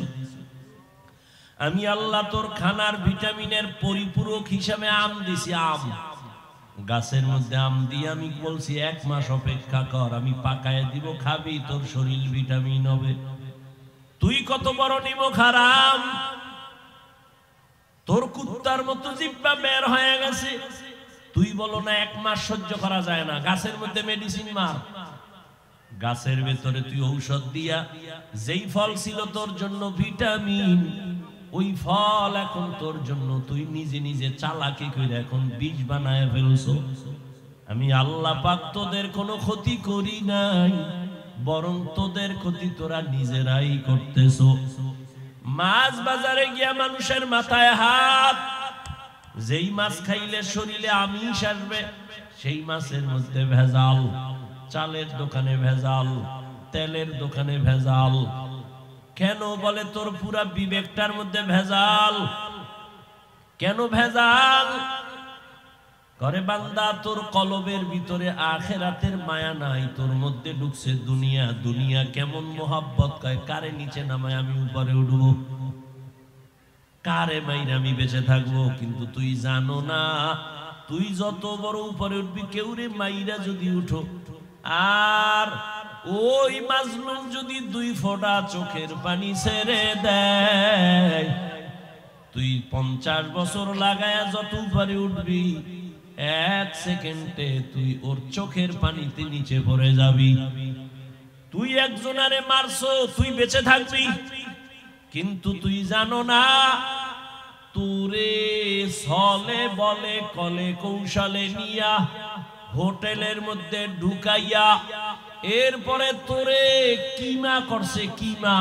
আমি আল্লাহ তোর খানার ভিটামিনের পরিপূরক হিসাবে আম দিছি। আম গাছের মধ্যে আম দিয়ে আমি বলছি 1 মাস অপেক্ষা কর, আমি পাকায় দিব, খাবি, তোর শরীর ভিটামিন হবে। তুই কত বড় নিমক হারাম। তোর কুত্তার মতো জিহ্বা বের হয়ে গেছে। তুই বলো না 1 মাস সহ্য করা যায় না, গাছের মধ্যে মেডিসিন মার। গাছের ভেতরে তুই ঔষধ দিয়া যেই ফল ছিল তোর জন্য ভিটামিন, ওই ফল এখন তোর জন্য তুই নিজে নিজে চালাকি করে এখন বিষ বানায় ফেলছো। আমি আল্লাহ পাক তোদের কোনো ক্ষতি করি নাই, বরং তোদের ক্ষতি তোরা নিজেরাই করতেছো। মাছ বাজারে গিয়া মানুষের মাথায় হাত, যেই মাছ খাইলে শরীরে আমিষ আসবে সেই মাছের মধ্যে ভেজাল, চালের দোকানে ভেজাল, তেলের দোকানে ভেজাল। কেন বলে তোর পুরা বিবেকটার মধ্যে ভেজাল। কেন ভেজাল করে বান্দা? তোর কলবের ভিতরে আখিরাতের মায়া নাই, তোর মধ্যে ঢুকছে দুনিয়া। দুনিয়া কেমন মোহাব্বত কয়, কারে নিচে নামায় আমি উপরে উঠবো, কারে মাইরে আমি বেঁচে থাকবো। কিন্তু তুই জানো না, তুই যত বড় উপরে উঠবি, কেউ রে মাইরা যদি উঠো, আর ওই মাজলুম যদি 2 ফোঁটা চোখের পানি ছেড়ে দেয়, তুই 50 বছর লাগায়া যত উপরে উঠবি, 1 সেকেন্ডে তুই ওর চোখের পানিতে নিচে পড়ে যাবি। তুই একজনারে মারছো, তুই বেঁচে থাকবি, কিন্তু তুই জানো না, তোরে ছলে বলে কলে কৌশলে নিয়া হোটেলের মধ্যে ঢুকাইয়া এরপরে তোরে কিমা করছে। কিমা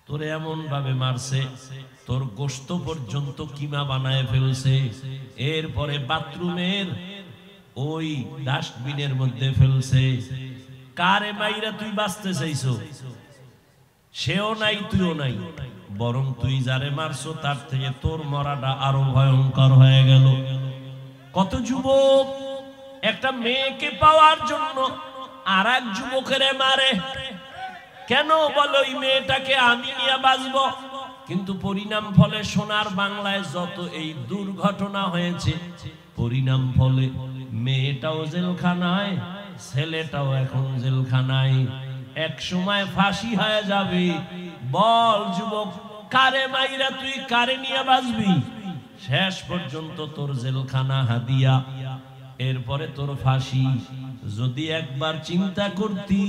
তোরে এমন ভাবে মারছে, তোর গোশত পর্যন্ত কিমা বানায় ফেলছে। এরপরে বাথরুমের ওই ডাস্টবিনের মধ্যে ফেলছে। কারে মাইরা তুই বাঁচতে চাইছো? সেও নাই, তুইও নাই, বরং তুই যারে মারছো তার থেকে তোর মরাটা আরো ভয়ঙ্কর হয়ে গেল। কত যুবক একটা মেয়েকে পাওয়ার জন্য আর এক যুবকের মারে। কেন বলো? ওই মেয়েটাকে আমি নিয়ে বাঁচবো। কিন্তু পরিণাম ফলে সোনার বাংলায় যত এই দুর্ঘটনা হয়েছে, পরিণাম ফলে মেয়েটাও জেলখানায়, ছেলেটাও এখন জেলখানায়। এক সময় ফাঁসি হয়ে যাবে। বল যুবক, কারে মাইরা তুই কারে নিয়ে বাঁচবি? শেষ পর্যন্ত তোর জেলখানা হাদিয়া, এরপরে তোর ফাঁসি। যদি একবার চিন্তা করতি,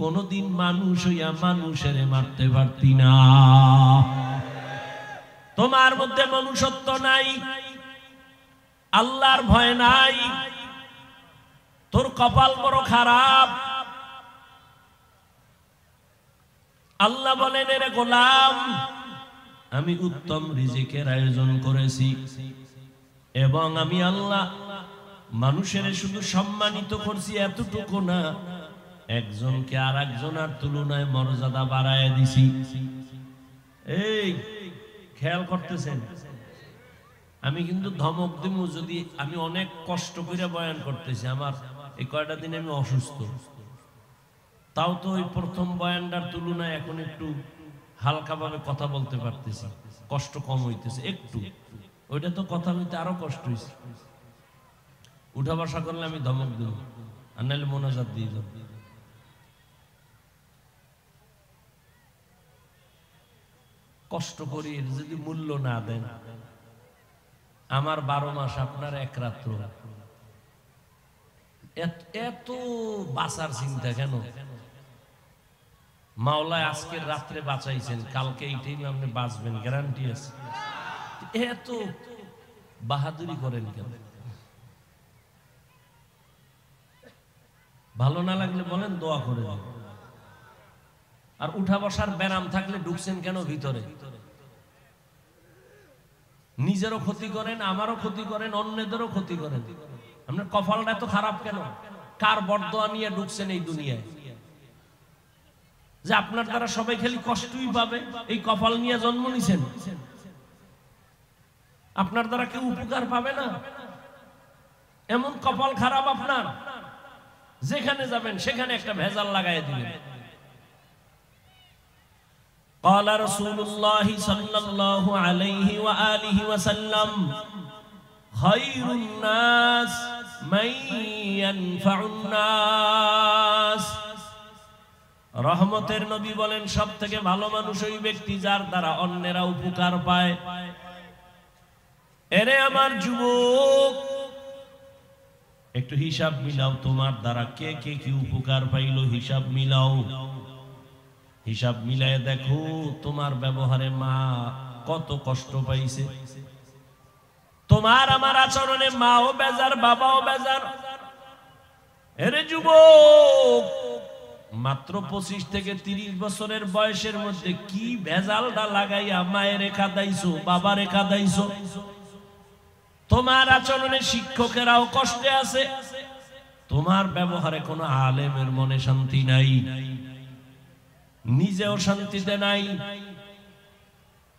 কোনদিন মানুষ হইয়া মানুষের মারতে পারতি না। তোমার মধ্যে মনুষ্যত্ব নাই, আল্লাহর ভয় নাই, তোর কপাল বড় খারাপ। আল্লাহ বলেন, এরে গোলাম, আমি উত্তম রিজিকের আয়োজন করেছি এবং আমি আল্লাহ মানুষের শুধু সম্মানিত করছি এতটুকু না, একজনকে আর একজনের তুলনায় মর্যাদা বাড়ায় দিছি। এই খেয়াল করতেছেন? আমি কিন্তু ধমক দিব যদি আমি অনেক কষ্ট করে বয়ান করতেছি। আমার এই কয়টা দিন আমি অসুস্থ, তাও তো ওই প্রথম বয়ানটার তুলনায় এখন একটু হালকাভাবে কথা বলতে পারতেছি, কষ্ট কম হইতেছে একটু। ওইটা তো কথা হইতে আরো কষ্ট হয়েছে। উঠা বসা করলে আমি ধমক দিব, আর নাহলে মোনাজাত দিয়ে দেব। কষ্ট করি, যদি মূল্য না দেন, আমার 12 মাস আপনার 1 রাত্র। এত বাঁচার চিন্তা কেন? মাওলা আজকের রাত্রে বাঁচাইছেন, কালকে এইটাই আপনি বাঁচবেন, গ্যারান্টি আছে। এত বাহাদুরি করেন কেন? ভালো না লাগলে বলেন, দোয়া করে দেন। আর উঠা বসার ব্যারাম থাকলে ঢুকছেন কেন ভিতরে? নিজেরও ক্ষতি করেন, আমারও ক্ষতি করেন, অন্যদেরও ক্ষতি করেন। আপনার কপালটা এত খারাপ কেন? কার বরদোয়া নিয়ে ঢুকছেন এই দুনিয়ায় যে আপনার দ্বারা সবাই খালি কষ্টই পাবে? এই কপাল নিয়ে জন্ম নিছেন, আপনার দ্বারা কেউ উপকার পাবে না। এমন কপাল খারাপ আপনার, যেখানে যাবেন সেখানে একটা ভেজাল লাগাই দিবেন। قال رسول الله صلى الله عليه وآله وسلم خير الناس من ينفع الناس। রহমতের নবী বলেন, সব থেকে ভালো মানুষ ওই ব্যক্তি যার দ্বারা অন্যেরা উপকার পায়। এরে আমার যুবক, একটু হিসাব মিলাও, তোমার দ্বারা কে কে কি উপকার পাইলো হিসাব মিলাও। হিসাব মিলায় দেখো তোমার ব্যবহারে মা কত কষ্ট পাইছে, তোমার আমার আচরণে মাও বেজার, বাবাও বেজার। এরে যুবক, মাত্র 25 থেকে 30 বছরের বয়সের মধ্যে কি ভেজালটা লাগাইয়া মায়ের কাঁদাইছো, বাবারে কাঁদাইছো। তোমার আচরণে শিক্ষকেরাও কষ্টে আছে, তোমার ব্যবহারে কোনো আলেমের মনে শান্তি নাই, নিজেও শান্তিতে নাই।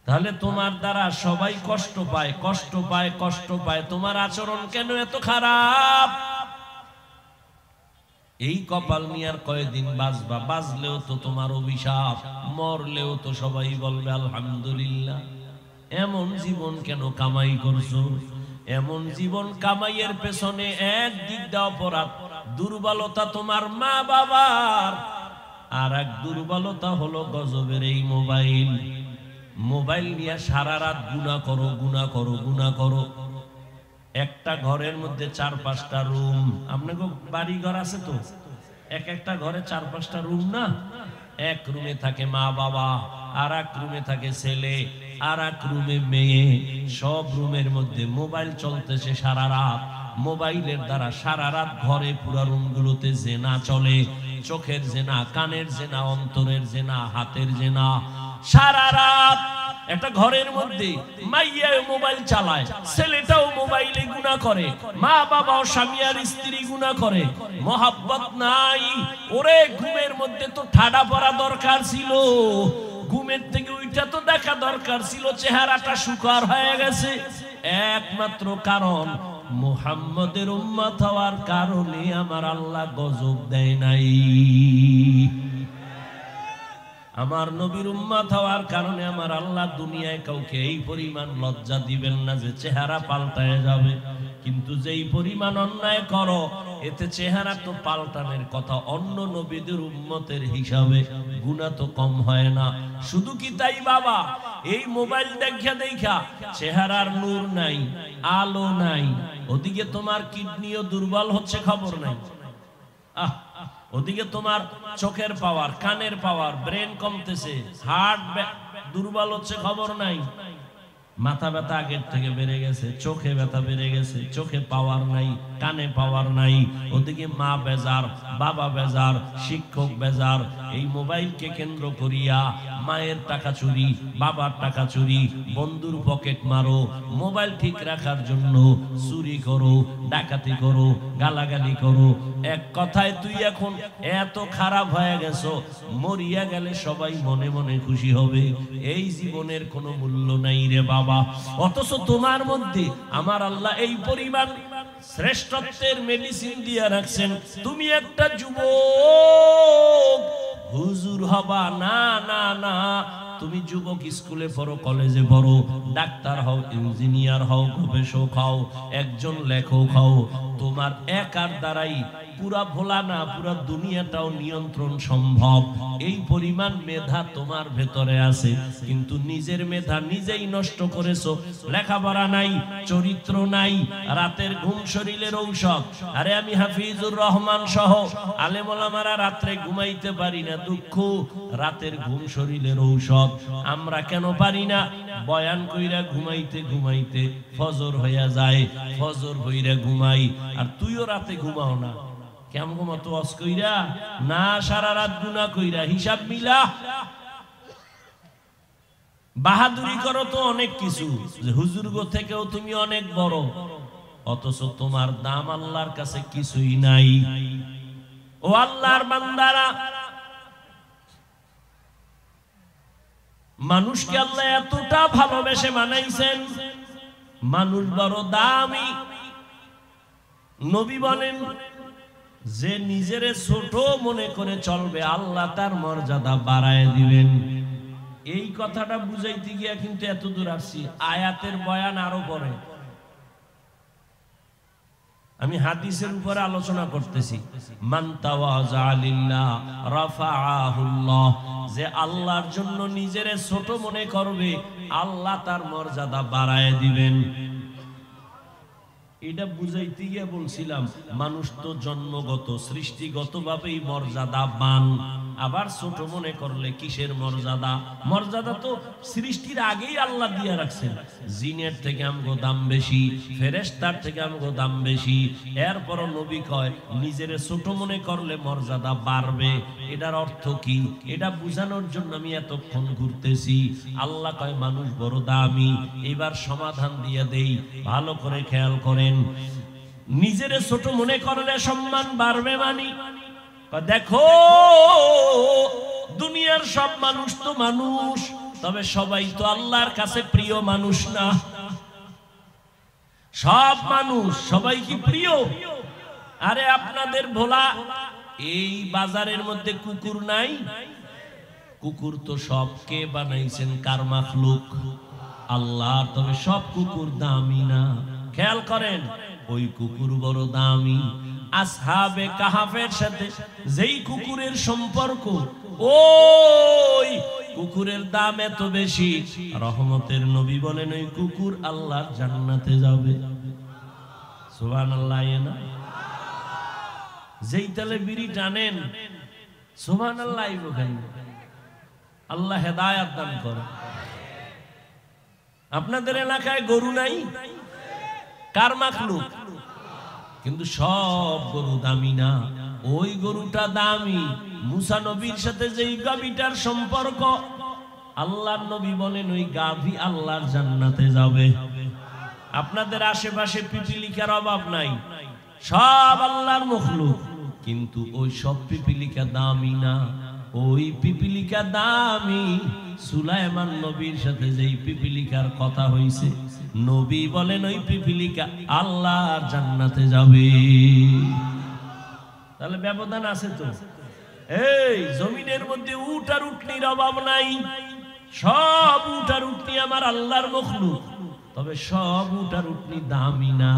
তাহলে তোমার দ্বারা সবাই কষ্ট পায়, কষ্ট পায়, কষ্ট পায়। তোমার আচরণ কেন এত খারাপ? এই কপাল নিয়ে আর কয়দিন বাঁচবা? বাঁচলেও তো তোমার অভিশাপ, মরলেও তো সবাই বলবে আলহামদুলিল্লাহ। এমন জীবন কেন কামাই করছো? এমন জীবন কামাইয়ের পেছনে এক দিক দা অপরাধ, দুর্বলতা তোমার মা বাবার, আর এক দুর্বলতা হলো গজবের এই মোবাইল। মোবাইল নিয়ে সারা রাত গুনাহ করো, গুনাহ করো, গুনাহ করো। একটা ঘরের মধ্যে 4-5টা রুম। আপনাকে বাড়ি ঘর আছে তো, এক একটা ঘরে 4-5টা রুম না? এক রুমে থাকে মা বাবা, আর এক রুমে থাকে ছেলে, আর এক রুমে মেয়ে। সব রুমের মধ্যে মোবাইল চলতেছে সারা রাত। মোবাইলের দ্বারা সারা রাত ঘরে পুরা রুমগুলোতে জেনা চলে। চোখের জেনা, কানের জেনা, অন্তরের জেনা, হাতের জেনা। সারা রাত একটা ঘরের মধ্যে মাইয়া মোবাইল চালায়, ছেলেটাও মোবাইলে গুনাহ করে, মা বাবাও স্বামী আর স্ত্রী গুনাহ করে। মহাব্বত নাই। ওরে ঘুমের মধ্যে তো ঠাডা পড়া দরকার ছিল, ঘুমের থেকে ওইটা তো দেখা দরকার ছিল। চেহারাটা শুকার হয়ে গেছে। একমাত্র কারণ মুহাম্মদের উম্মত হওয়ার কারণে আমার আল্লাহ গজব দেয় নাই। আমার নবীর উম্মত হওয়ার কারণে আমার আল্লাহ দুনিয়ায় কাউকে এই পরিমাণ লজ্জা দিবেন না যে চেহারা পাল্টায় যাবে। কিন্তু যেই পরিমাণ অন্যায় করো, এতে চেহারা তো পাল্টানোর কথা। অন্য নবীদের উম্মতের হিসাবে গুনাহ তো কম হয় না। শুধু কি তাই বাবা, এই মোবাইল দেখা দেখা চেহারার নূর নাই, আলো নাই। ওদিকে তোমার কিডনিও দুর্বল হচ্ছে, খবর নাই। ওদিকে তোমার চোখের পাওয়ার, কানের পাওয়ার, ব্রেন কমতেছে, হার্ট দুর্বল হচ্ছে, খবর নাই। মাথা ব্যথা আগের থেকে বেড়ে গেছে, চোখে ব্যথা বেড়ে গেছে, চোখে পাওয়ার নাই, কানে পাওয়ার নাই। ওদিকে মা বেজার, বাবা বেজার, শিক্ষক বেজার। এই মোবাইলকে কেন্দ্র করিয়া মায়ের টাকা চুরি, বাবার টাকা চুরি, বন্ধুর পকেট মারো। মোবাইল ঠিক রাখার জন্য চুরি করো, ডাকাতি করো, গালাগালি করো। এক কথায় তুই এখন এত খারাপ হয়ে গেছো, মরিয়া গেলে সবাই মনে মনে খুশি হবে। এই জীবনের কোনো মূল্য নাই রে বাবা। অথচ তোমার মধ্যে আমার আল্লাহ এই পরিমাণ শ্রেষ্ঠত্বের মেডিসিন দিয়ে রাখছেন। তুমি একটা যুবক হুজুর হবা না, না, না। তুমি যুবক, স্কুলে পড়ো, কলেজে পড়ো, ডাক্তার হও, ইঞ্জিনিয়ার হও, গবেষক হও, একজন লেখক হও। তোমার একার দ্বারাই পুরা ভোলা না, পুরা দুনিয়াটাও নিয়ন্ত্রণ সম্ভব। এই পরিমাণ মেধা তোমার ভেতরে আছে, কিন্তু নিজের মেধা নিজেই নষ্ট করেছো। লেখাপড়া নাই, চরিত্র নাই, রাতের ঘুম শরীরের ঔষধ। আরে আমি হাফিজুর রহমান সহ আলেম ওলামারা রাত্রে ঘুমাইতে পারি না, দুঃখ। রাতের ঘুম শরীরের ঔষধ। আমরা কেন পারি না? বয়ান কইরা ঘুমাইতে ঘুমাইতে ফজর হইয়া যায়, ফজর হইরা ঘুমাই। আর তুইও রাতে ঘুমাও না। কেমন ঘুমাতো? ওয়াজ কইরা না, সারা রাত গুনাহ কইরা। হিসাব মিলা। বাহাদুরি করো তো অনেক কিছু, যে হুজুরগো থেকেও তুমি অনেক বড়, অথচ তোমার দাম আল্লাহর কাছে কিছুই নাই। ও আল্লাহর বান্দারা, মানুষকে আল্লাহ এতটা ভালোবেসে বানাইছেন, মানুষ বড় দামি। নবী বলেন, যে নিজেরে ছোট মনে করে চলবে, আল্লাহ তার মর্যাদা বাড়ায় দিবেন। এই কথাটা বুঝাইতে গিয়া কিন্তু এত দূর আসছি। আয়াতের বয়ান আরো পরে। আমি হাদিসের উপরে আলোচনা করতেছি। মান তাওয়াযা লিল্লাহ রাফাআহুল্লাহ। যে আল্লাহর জন্য নিজেরে ছোট মনে করবে, আল্লাহ তার মর্যাদা বাড়ায় দিবেন। এটা বুঝাইতে গিয়ে বলছিলাম, মানুষ তো জন্মগত, সৃষ্টিগতভাবেই মর্যাদাবান। আবার ছোট মনে করলে কিসের মর্যাদা? মর্যাদা তো সৃষ্টির আগেই আল্লাহ দিয়ে রাখছেন। জিনের থেকে আমগো দাম বেশি, ফেরেশতার থেকে আমগো দাম বেশি। এরপরও নবী কয় নিজের ছোট মনে করলে মর্যাদা বাড়বে। এটার অর্থ কি? এটা বোঝানোর জন্য আমি এতক্ষণ ঘুরতেছি। আল্লাহ কয় মানুষ বড় দামি। এবার সমাধান দিয়ে দেই, ভালো করে খেয়াল করেন। নিজের ছোট মনে করলে সম্মান বাড়বে মানে দেখো, দুনিয়ার সব মানুষ তো মানুষ, তবে সবাই তো আল্লাহর কাছে প্রিয় মানুষ না। সব মানুষ সবাই কি প্রিয়? আরে আপনাদের ভোলা এই বাজারের মধ্যে কুকুর নাই? কুকুর তো সবকে বানাইছেন, কার মাখলুক? আল্লাহ। তবে সব কুকুর দামি না। খেয়াল করেন, ওই কুকুর বড় দামি। আসহাবে কাহাফের সাথে যেই কুকুরের সম্পর্ক, ওই কুকুরের দাম এত বেশি, রহমতের নবী বলেন ওই কুকুর আল্লাহর জান্নাতে যাবে। সুবহানাল্লাহ। না যেই তালে বিড়ি টানেন সুবহানাল্লাহ, আল্লাহ হেদায়েত দান করে। আপনাদের এলাকায় গরু নাই? কার মাখলুক? কিন্তু সব গরু দামি না। ওই গরুটা দামি। মুসা নবীর সাথে যেই গাভীটার সম্পর্ক, আল্লাহর নবী বলেন ওই গাভী আল্লাহর জান্নাতে যাবে। আপনাদের আশেপাশে পিপিলিকার অভাব নাই, সব আল্লাহর মখলুক, কিন্তু ওই সব পিপিলিকা দামি না। ওই পিপিলিকা দামি। সুলাইমান নবীর সাথে যেই পিপিলিকার কথা হইছে, নবী বলেন ওই পিপিলিকা আল্লাহর জান্নাতে যাবে। তাহলে ব্যবধান আছে তো। এই জমিনের মধ্যে উট আর উটনির অভাব নাই, সব উট আর উটনি আমার আল্লাহর মখলুক, তবে সব উট আর উটনি দামি না।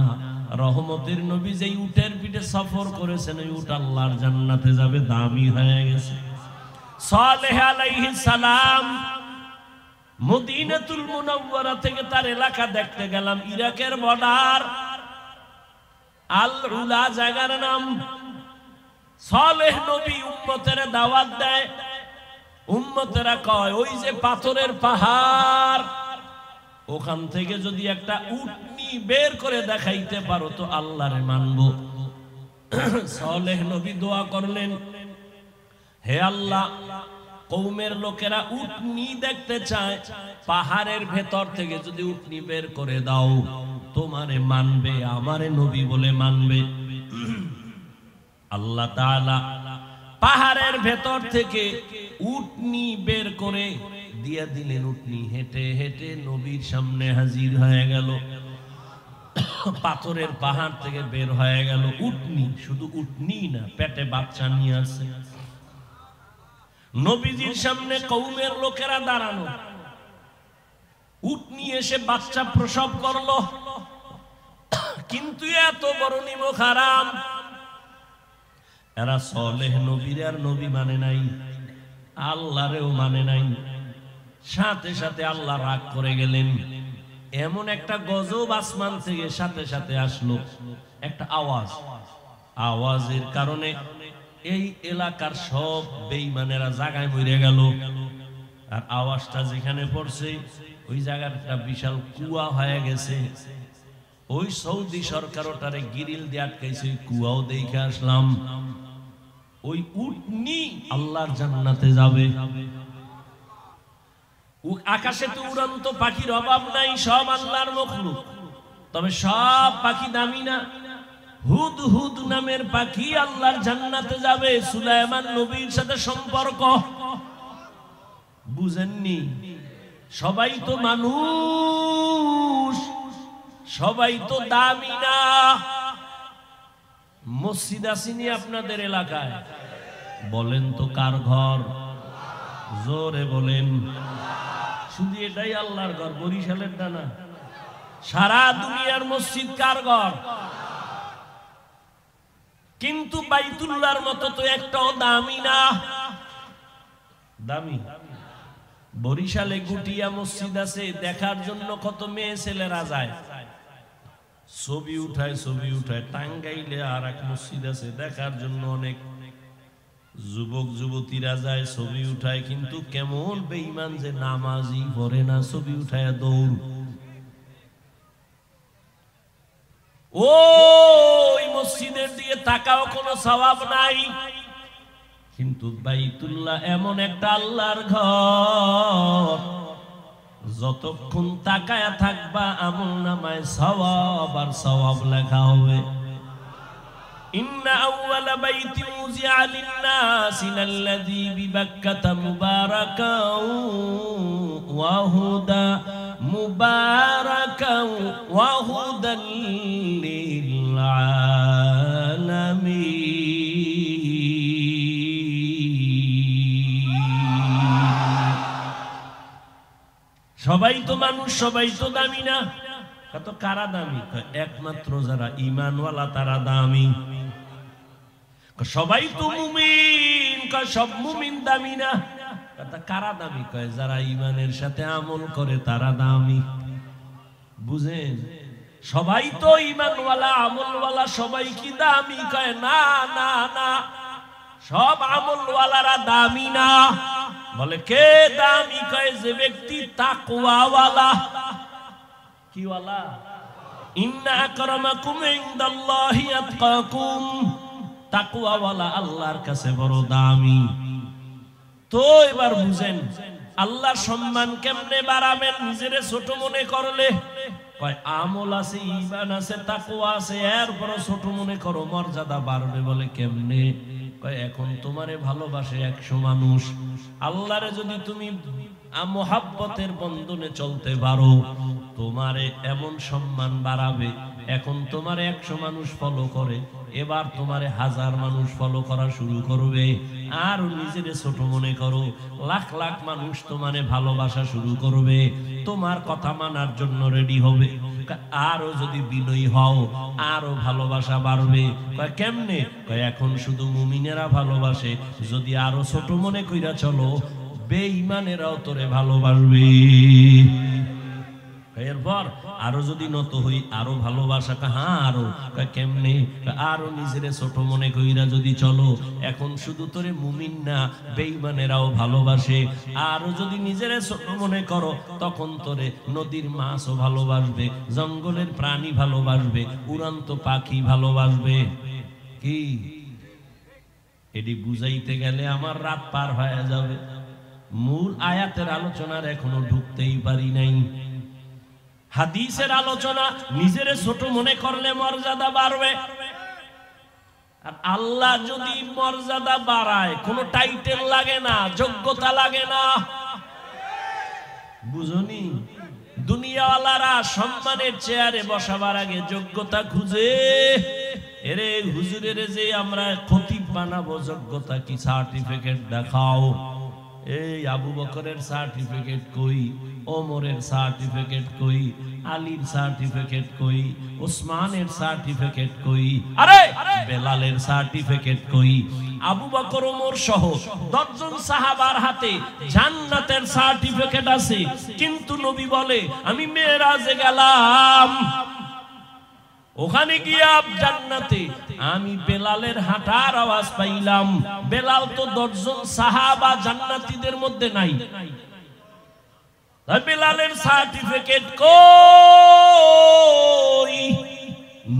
রহমতের নবী যেই উটের পিঠে সফর করেছেন, ওই উট আল্লাহর জান্নাতে যাবে, দামি হয়ে গেছে। সালেহ আলাইহিস সালাম মদিনাতুল মুনাওয়ারা থেকে তার এলাকা দেখতে গেলাম, ইরাকের বর্ডার, আল উলা জায়গার নাম। সালেহ নবী উম্মতের দাওয়াত দেয়। উম্মতেরা কয় ওই যে পাথরের পাহাড়, ওখান থেকে যদি একটা উটনি বের করে দেখাইতে পারো তো আল্লাহরে মানবো। সালেহ নবী দোয়া করলেন, হে আল্লাহ, কওমের লোকেরা উটনি দেখতে চায়, পাহাড়ের ভেতর থেকে যদি উটনি বের করে দাও তোমারে মানবে, আমারে নবী বলে মানবে। আল্লাহ তাআলা পাহাড়ের ভেতর থেকে উটনি বের করে দিয়ে দিলেন। উটনি হেঁটে হেঁটে নবীর সামনে হাজির হয়ে গেল। পাথরের পাহাড় থেকে বের হয়ে গেল উটনি। শুধু উটনি না, পেটে বাচ্চা নিয়ে আসে। নবীজির সামনে কওমের লোকেরা দাঁড়ানো। উটনি এসে বাচ্চা প্রসব করলো, কিন্তু এত বড় নিমক হারাম। এরা সালেহ নবীর আর নবী মানে নাই, আল্লাহরেও মানে নাই। সাথে সাথে আল্লাহ রাগ করে গেলেন। এমন একটা গজব আসমান থেকে সাথে সাথে আসলো, একটা আওয়াজ। আওয়াজের কারণে এই এলাকার সব বেঈমানেরা জায়গায় মরে গেল। আর আওয়াজটা যেখানে পড়ছে ওই জায়গাটা বিশাল কুয়া হয়ে গেছে। ওই সৌদি সরকার ওটারে গিরিল দিয়ে আটকাইছে, ওই কুয়াও দেখে আসলাম। ওই উটনি আল্লাহর জান্নাতে যাবে। আকাশে তো উড়ন্ত পাখির অভাব নাই, সব আল্লাহর মখলুক, তবে সব পাখি দামি না। হুদহুদ নামের পাখি আল্লাহর জান্নাতে যাবে। সুলাইমান নবীর সাথে সম্পর্ক বুঝেননি? সবাই তো মানুষ, সবাই তো দামি না। মসজিদ আসেনি আপনাদের এলাকায়? বলেন তো কার ঘর? জোরে বলেন। শুধু এটাই আল্লাহর ঘর? বরিশালের ডানা? সারা দুনিয়ার মসজিদ কার ঘর? কিন্তু বাইতুল্লাহর মতো তো একটাও দামি না। দামি? বরিশালে গুটিয়া মসজিদ আছে, দেখার জন্য কত মেয়ে ছেলেরা যায়, ছবি উঠায় ছবি উঠায়। টাঙ্গাইলে আর এক মসজিদ আছে, দেখার জন্য অনেক যুবক যুবতীরা যায় ছবি উঠায়, কিন্তু কেমন বেঈমান যে নামাজি পড়ে না, ছবি উঠায় দৌড়। ওই মসজিদের দিকে তাকাও, কোনো সওয়াব নাই, কিন্তু বাইতুল্লাহ এমন একটা আল্লাহর ঘর, যতক্ষণ তাকায়া থাকবা আমল নামায় সওয়াব আর সওয়াব লেখা হবে। ইন্না আউওয়ালা বাইতি উযিআ লিন-নাসি লাল্লাযী বিবাক্কাতা মুবারাকাও ওয়া হুদা মুবারাকাও ওয়া হুদাল লিল আলামিন। সবাই তো মানুষ, সবাই তো দামি না। কত কারা দামি? একমাত্র যারা ঈমানওয়ালা তারা দামি। সবাই তো মুমিন, সব মুমিন দামি না। কারা দামি? কয় যারা ঈমানের সাথে আমল করে তারা দামি। বুঝেন? সবাই তো ঈমানওয়ালা আমলওয়ালা, সবাই কি দামি? কয় না না না, সব আমলওয়ালারা দামি না। বলে কে দামি? কয় যে ব্যক্তি তাকওয়াওয়ালা। কি ওয়ালা? ইন্না আকরামাকুম ইনদাল্লাহি আতকাকুম। তাকওয়াওয়ালা আল্লাহর কাছে বড় দামি। তো এবার বুঝেন আল্লাহর সম্মান কেমনে বাড়াবেন নিজেরে ছোট মনে করলে? কয় আমল আছে, ঈমান আছে, তাকওয়া আছে, এরপর ছোট মনে করো, মর্যাদা বাড়বে। বলে কেমনে? কয় এখন তোমারে ভালোবাসে 100 মানুষ, আল্লাহরে যদি তুমি মুহাব্বতের বন্ধনে চলতে পারো, তোমারে এমন সম্মান বাড়াবে। এখন তোমারে 100 মানুষ ফলো করে, এবার তোমারে 1000 মানুষ ফলো করা শুরু করবে। আর নিজেরে ছোট মনে করো, লাখ লাখ মানুষ তোমারে ভালোবাসা শুরু করবে, তোমার কথা মানার জন্য রেডি হবে। আরো যদি বিনয়ী হও, আরো ভালোবাসা বাড়বে। কয় কেমনে? কয় এখন শুধু মুমিনেরা ভালোবাসে, যদি আরো ছোট মনে কইরা চলো, বেঈমানেরাও তোরে ভালোবাসবে। এরপর আরো যদি নত হই, আরো ভালোবাসা। হ্যাঁ আরো। কেমনে? আরো নিজেরে ছোট মনে কইরা যদি চলো, এখন শুধু তোরে মুমিন না বেঈমানেরাও ভালোবাসে। আরো যদি নিজেরে ছোট মনে করো, তখন তোরে নদীর মাছও ভালোবাসবে, জঙ্গলের প্রাণী ভালোবাসবে, উড়ন্ত পাখি ভালোবাসবে। কি এটি বুঝাইতে গেলে আমার রাত পার হয়ে যাবে। মূল আয়াতের আলোচনার এখনো ঢুকতেই পারি নাই। হাদিসের আলোচনা, নিজেরে ছোট মনে করলে মর্যাদা বাড়বে। আর আল্লাহ যদি মর্যাদা বাড়ায়, কোনো টাইটেল লাগে না, যোগ্যতা লাগে না। বুঝনি? দুনিয়াওয়ালারা সম্মানের চেয়ারে বসাবার আগে যোগ্যতা খুঁজে। এরে হুজুরের যে আমরা খতিব বানাবো, যোগ্যতা কি? সার্টিফিকেট দেখাও। এই আবু বকরের সার্টিফিকেট কই? ওমরের সার্টিফিকেট কই? আলীর সার্টিফিকেট কই? ওসমানের সার্টিফিকেট কই? আরে বেলালের সার্টিফিকেট কই? আবু বকর ওমর সহ 10 জন সাহাবার হাতে জান্নাতের সার্টিফিকেট আছে, কিন্তু নবী বলে আমি মেরাজে গেলাম, ওখানে গিয়া জান্নাতে আমি বেলালের হাঁটার আওয়াজ পাইলাম। বেলাল তো 10 জন সাহাবা জান্নাতীদের মধ্যে নাই। বেলালের সার্টিফিকেট কই?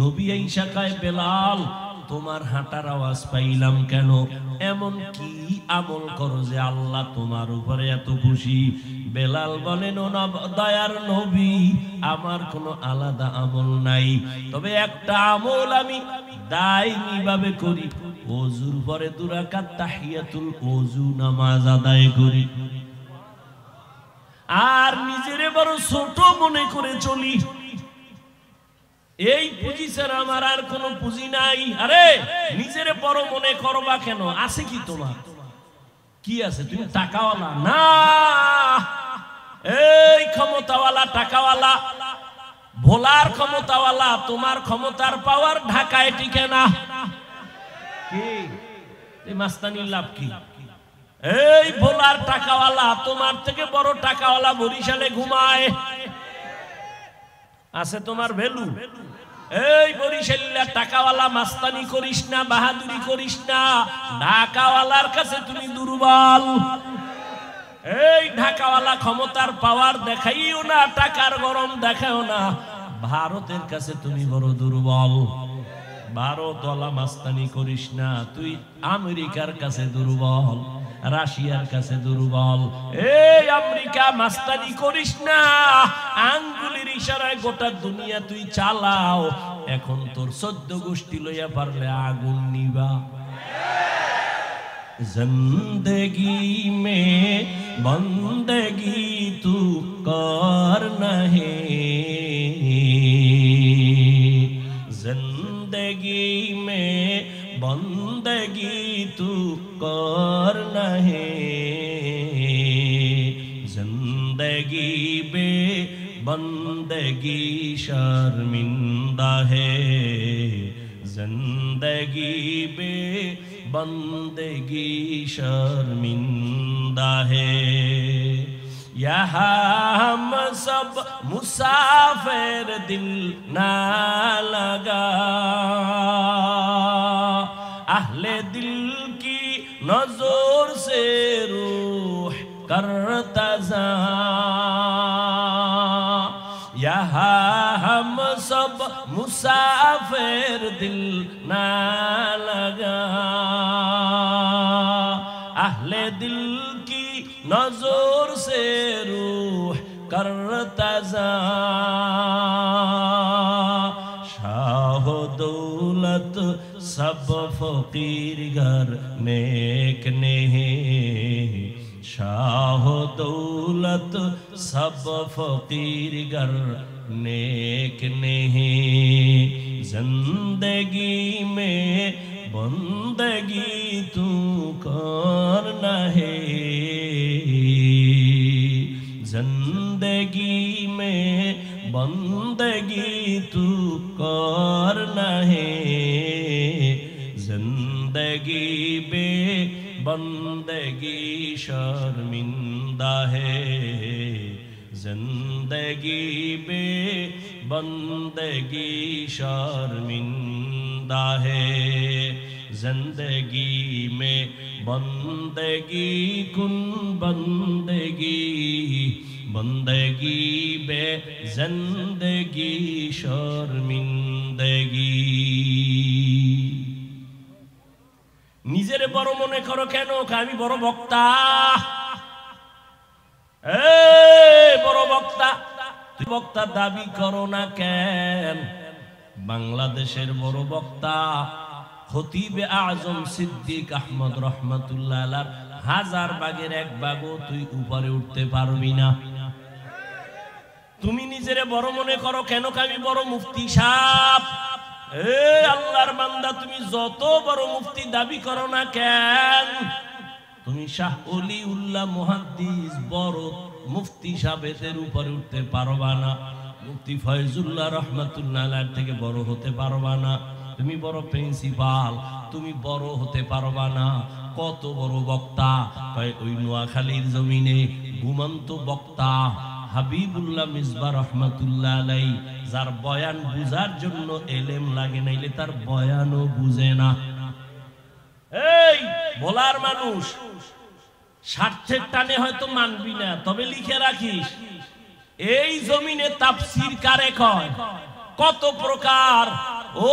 নবী আয়েশা কয় বেলাল তোমার হাঁটার আওয়াজ পাইলাম কেন? এমন কি আমল করো যে আল্লাহ তোমার উপরে এত খুশি? বেলাল বলেন ও দয়ার নবী, আমার কোনো আলাদা আমল নাই, তবে একটা আমল আমি দায়মি ভাবে করি। ওযুর পরে 2 রাকাত তাহিয়াতুল ওযু নামাজ আদায় করি, আর নিজেরে বড় ছোট মনে করে চলি। এই পুঁজি ছাড়া আমার আর কোনো পুঁজি নাই। আরে নিজেরে বড় মনে করবা কেন? আছে কি তোমার? কি আছে? তুমি টাকাওয়ালা না? এই ক্ষমতাওয়ালা টাকাওয়ালা ভোলার ক্ষমতাওয়ালা, তোমার ক্ষমতার পাওয়ার ঢাকায় টিকে না। কি এই মাস্তানির লাভ কি? এই ভোলার টাকাওয়ালা তোমার থেকে বড় টাকাওয়ালা বরিশালে ঘুমায়, আছে তোমার ভ্যালু? এই বরিশাল্লা টাকাওয়ালা মাস্তানি করিস না, বাহাদুরি করিস না, ঢাকাওয়ালার কাছে তুমি দুর্বল। এই ঢাকাওয়ালা ক্ষমতার পাওয়ার দেখাইও না, টাকার গরম দেখাও না, ভারতের কাছে তুমি বড় দুর্বল। ভারতওয়ালা মাস্তানি করিস না, তুই আমেরিকার কাছে দুর্বল, রাশিয়ার কাছে দুর্বল। এই আমেরিকা মাস্তানি করিস না, আঙ্গুলের ইশারায় গোটা দুনিয়া তুই চালাও। এখন তোর 14 গোষ্ঠী লইয়া পারলে আগুন নিবা। जिंदगी में बंदगी तू कर नहीं, जिंदगी में बंदगी तू कर नहीं, जिंदगी बे बंदगी शर्मिंदा है, जिंदगी बे बंदगी शर्मिंदा है। यहाँ हम सब मुसाफिर, दिल ना लगा, अहले दिल की नजर से रूह करता जा। यहाँ हम सब मुसाफिर, दिल ना लगा, अहले दिल की नजर से रूह करता जा। शाह दौलत सब फकीर घर नेक नहीं, शाह दौलत सब फकीर घर नेक नहीं, जिंदगी में बंदगी तू करना है, जिंदगी में बंदगी तू करना है, जिंदगी बे बंदगी शर्मिंदा है, जिंदगी बे बंदगी शर्मिंदा है, जिंदगी में बंदगी कुन बंदगी, बंदगी बे जिंदगी शर्मिंदगी। নিজের বড় মনে করো কেন? আমি বড় বক্তা, বড় বক্তা। তুই বক্তা দাবি করো না কেন? বাংলাদেশের বড় বক্তা খতিবে আজম সিদ্দিক আহমদ রহমাতুল্লাহ আলাইহির 1000 ভাগের 1 ভাগও তুই উপরে উঠতে পারবি না। তুমি নিজেরে বড় মনে করো কেন? আমি বড় মুফতি সাহেব। আল্লাহর বান্দা, তুমি যত বড় মুফতি দাবি করো না কেন, তুমি শাহ ওলিউল্লাহ মুহাদ্দিস বড় মুফতি সাহেবের উপরে উঠতে পারবা না। মুফতি ফয়জুল্লাহ রহমাতুল্লাহ আলাইহি থেকে বড় হতে পারবা না। তুমি বড় প্রিন্সিপাল, তুমি বড় হতে পারবা না। কত বড় বক্তা, ওই নোয়াখালীর জমিনে ঘুমন্ত বক্তা হাবিবুল্লাহ মিসবাহ রহমাতুল্লাহ আলাইহি, যার বয়ান বুঝার জন্য এলেম লাগে, নাইলে তার বয়ানও বুঝে না। এই বলার মানুষ স্বার্থের টানে হয়তো মানবি না, তবে লিখে রাখিস, এই জমিনে তাফসীর কারে কয়, কত প্রকার।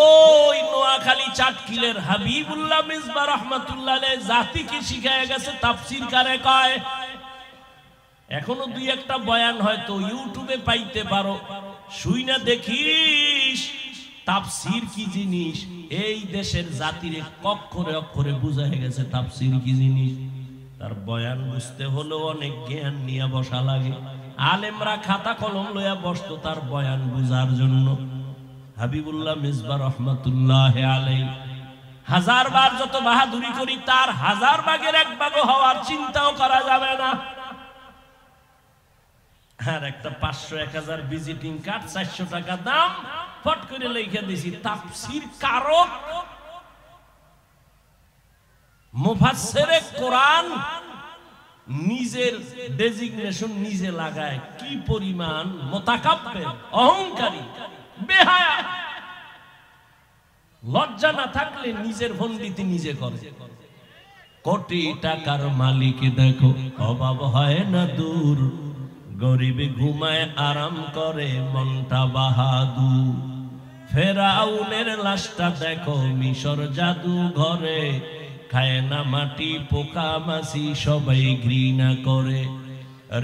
ওই নোয়াখালী চাটকিলের হাবিবুল্লাহ মিসবাহ রহমাতুল্লাহ আলাইহি জাতিকে শিখায় গেছে তাফসীর কারে কয়। এখনো 2-1টা বয়ান হয়তো ইউটিউবে পাইতে পারো, শুই না দেখিস তাফসীর কি জিনিস। এই দেশের জাতিরে অক্ষরে অক্ষরে বুঝায় গেছে তাফসীর কি জিনিস। তার বয়ান বুঝতে হলেও অনেক জ্ঞান নিয়ে বসা লাগে। আলেমরা খাতা কলম লইয়া বসতো তার বয়ান বুঝার জন্য। হাবিবুল্লাহ মিসবাহ রহমাতুল্লাহ আলাইহি 1000 বার যত বাহাদুরি করি, তার 1000 ভাগের 1 ভাগও হওয়ার চিন্তাও করা যাবে না। আর একটা 500-1000 ভিজিটিং কার্ড 400 টাকা দাম, ফট করে লিখে দিছি তাফসীর কারক মুফাসসিরে কোরআন। নিজের ডেজিগনেশন নিজে লাগায়, কি পরিমাণ মুতাকাব্বির, অহংকারী, বেহায়া। লজ্জা না থাকলে নিজের ভন্ডিতি নিজে করে। কোটি টাকার মালিক দেখো অভাব হয় না দূর, গরিবে ঘুমায় আরাম করে মনটা বাহাদুর। ফেরাউনের লাশটা দেখো মিশর জাদু ঘরে, খায় না মাটি পোকা মাছি সবাই ঘৃণা করে।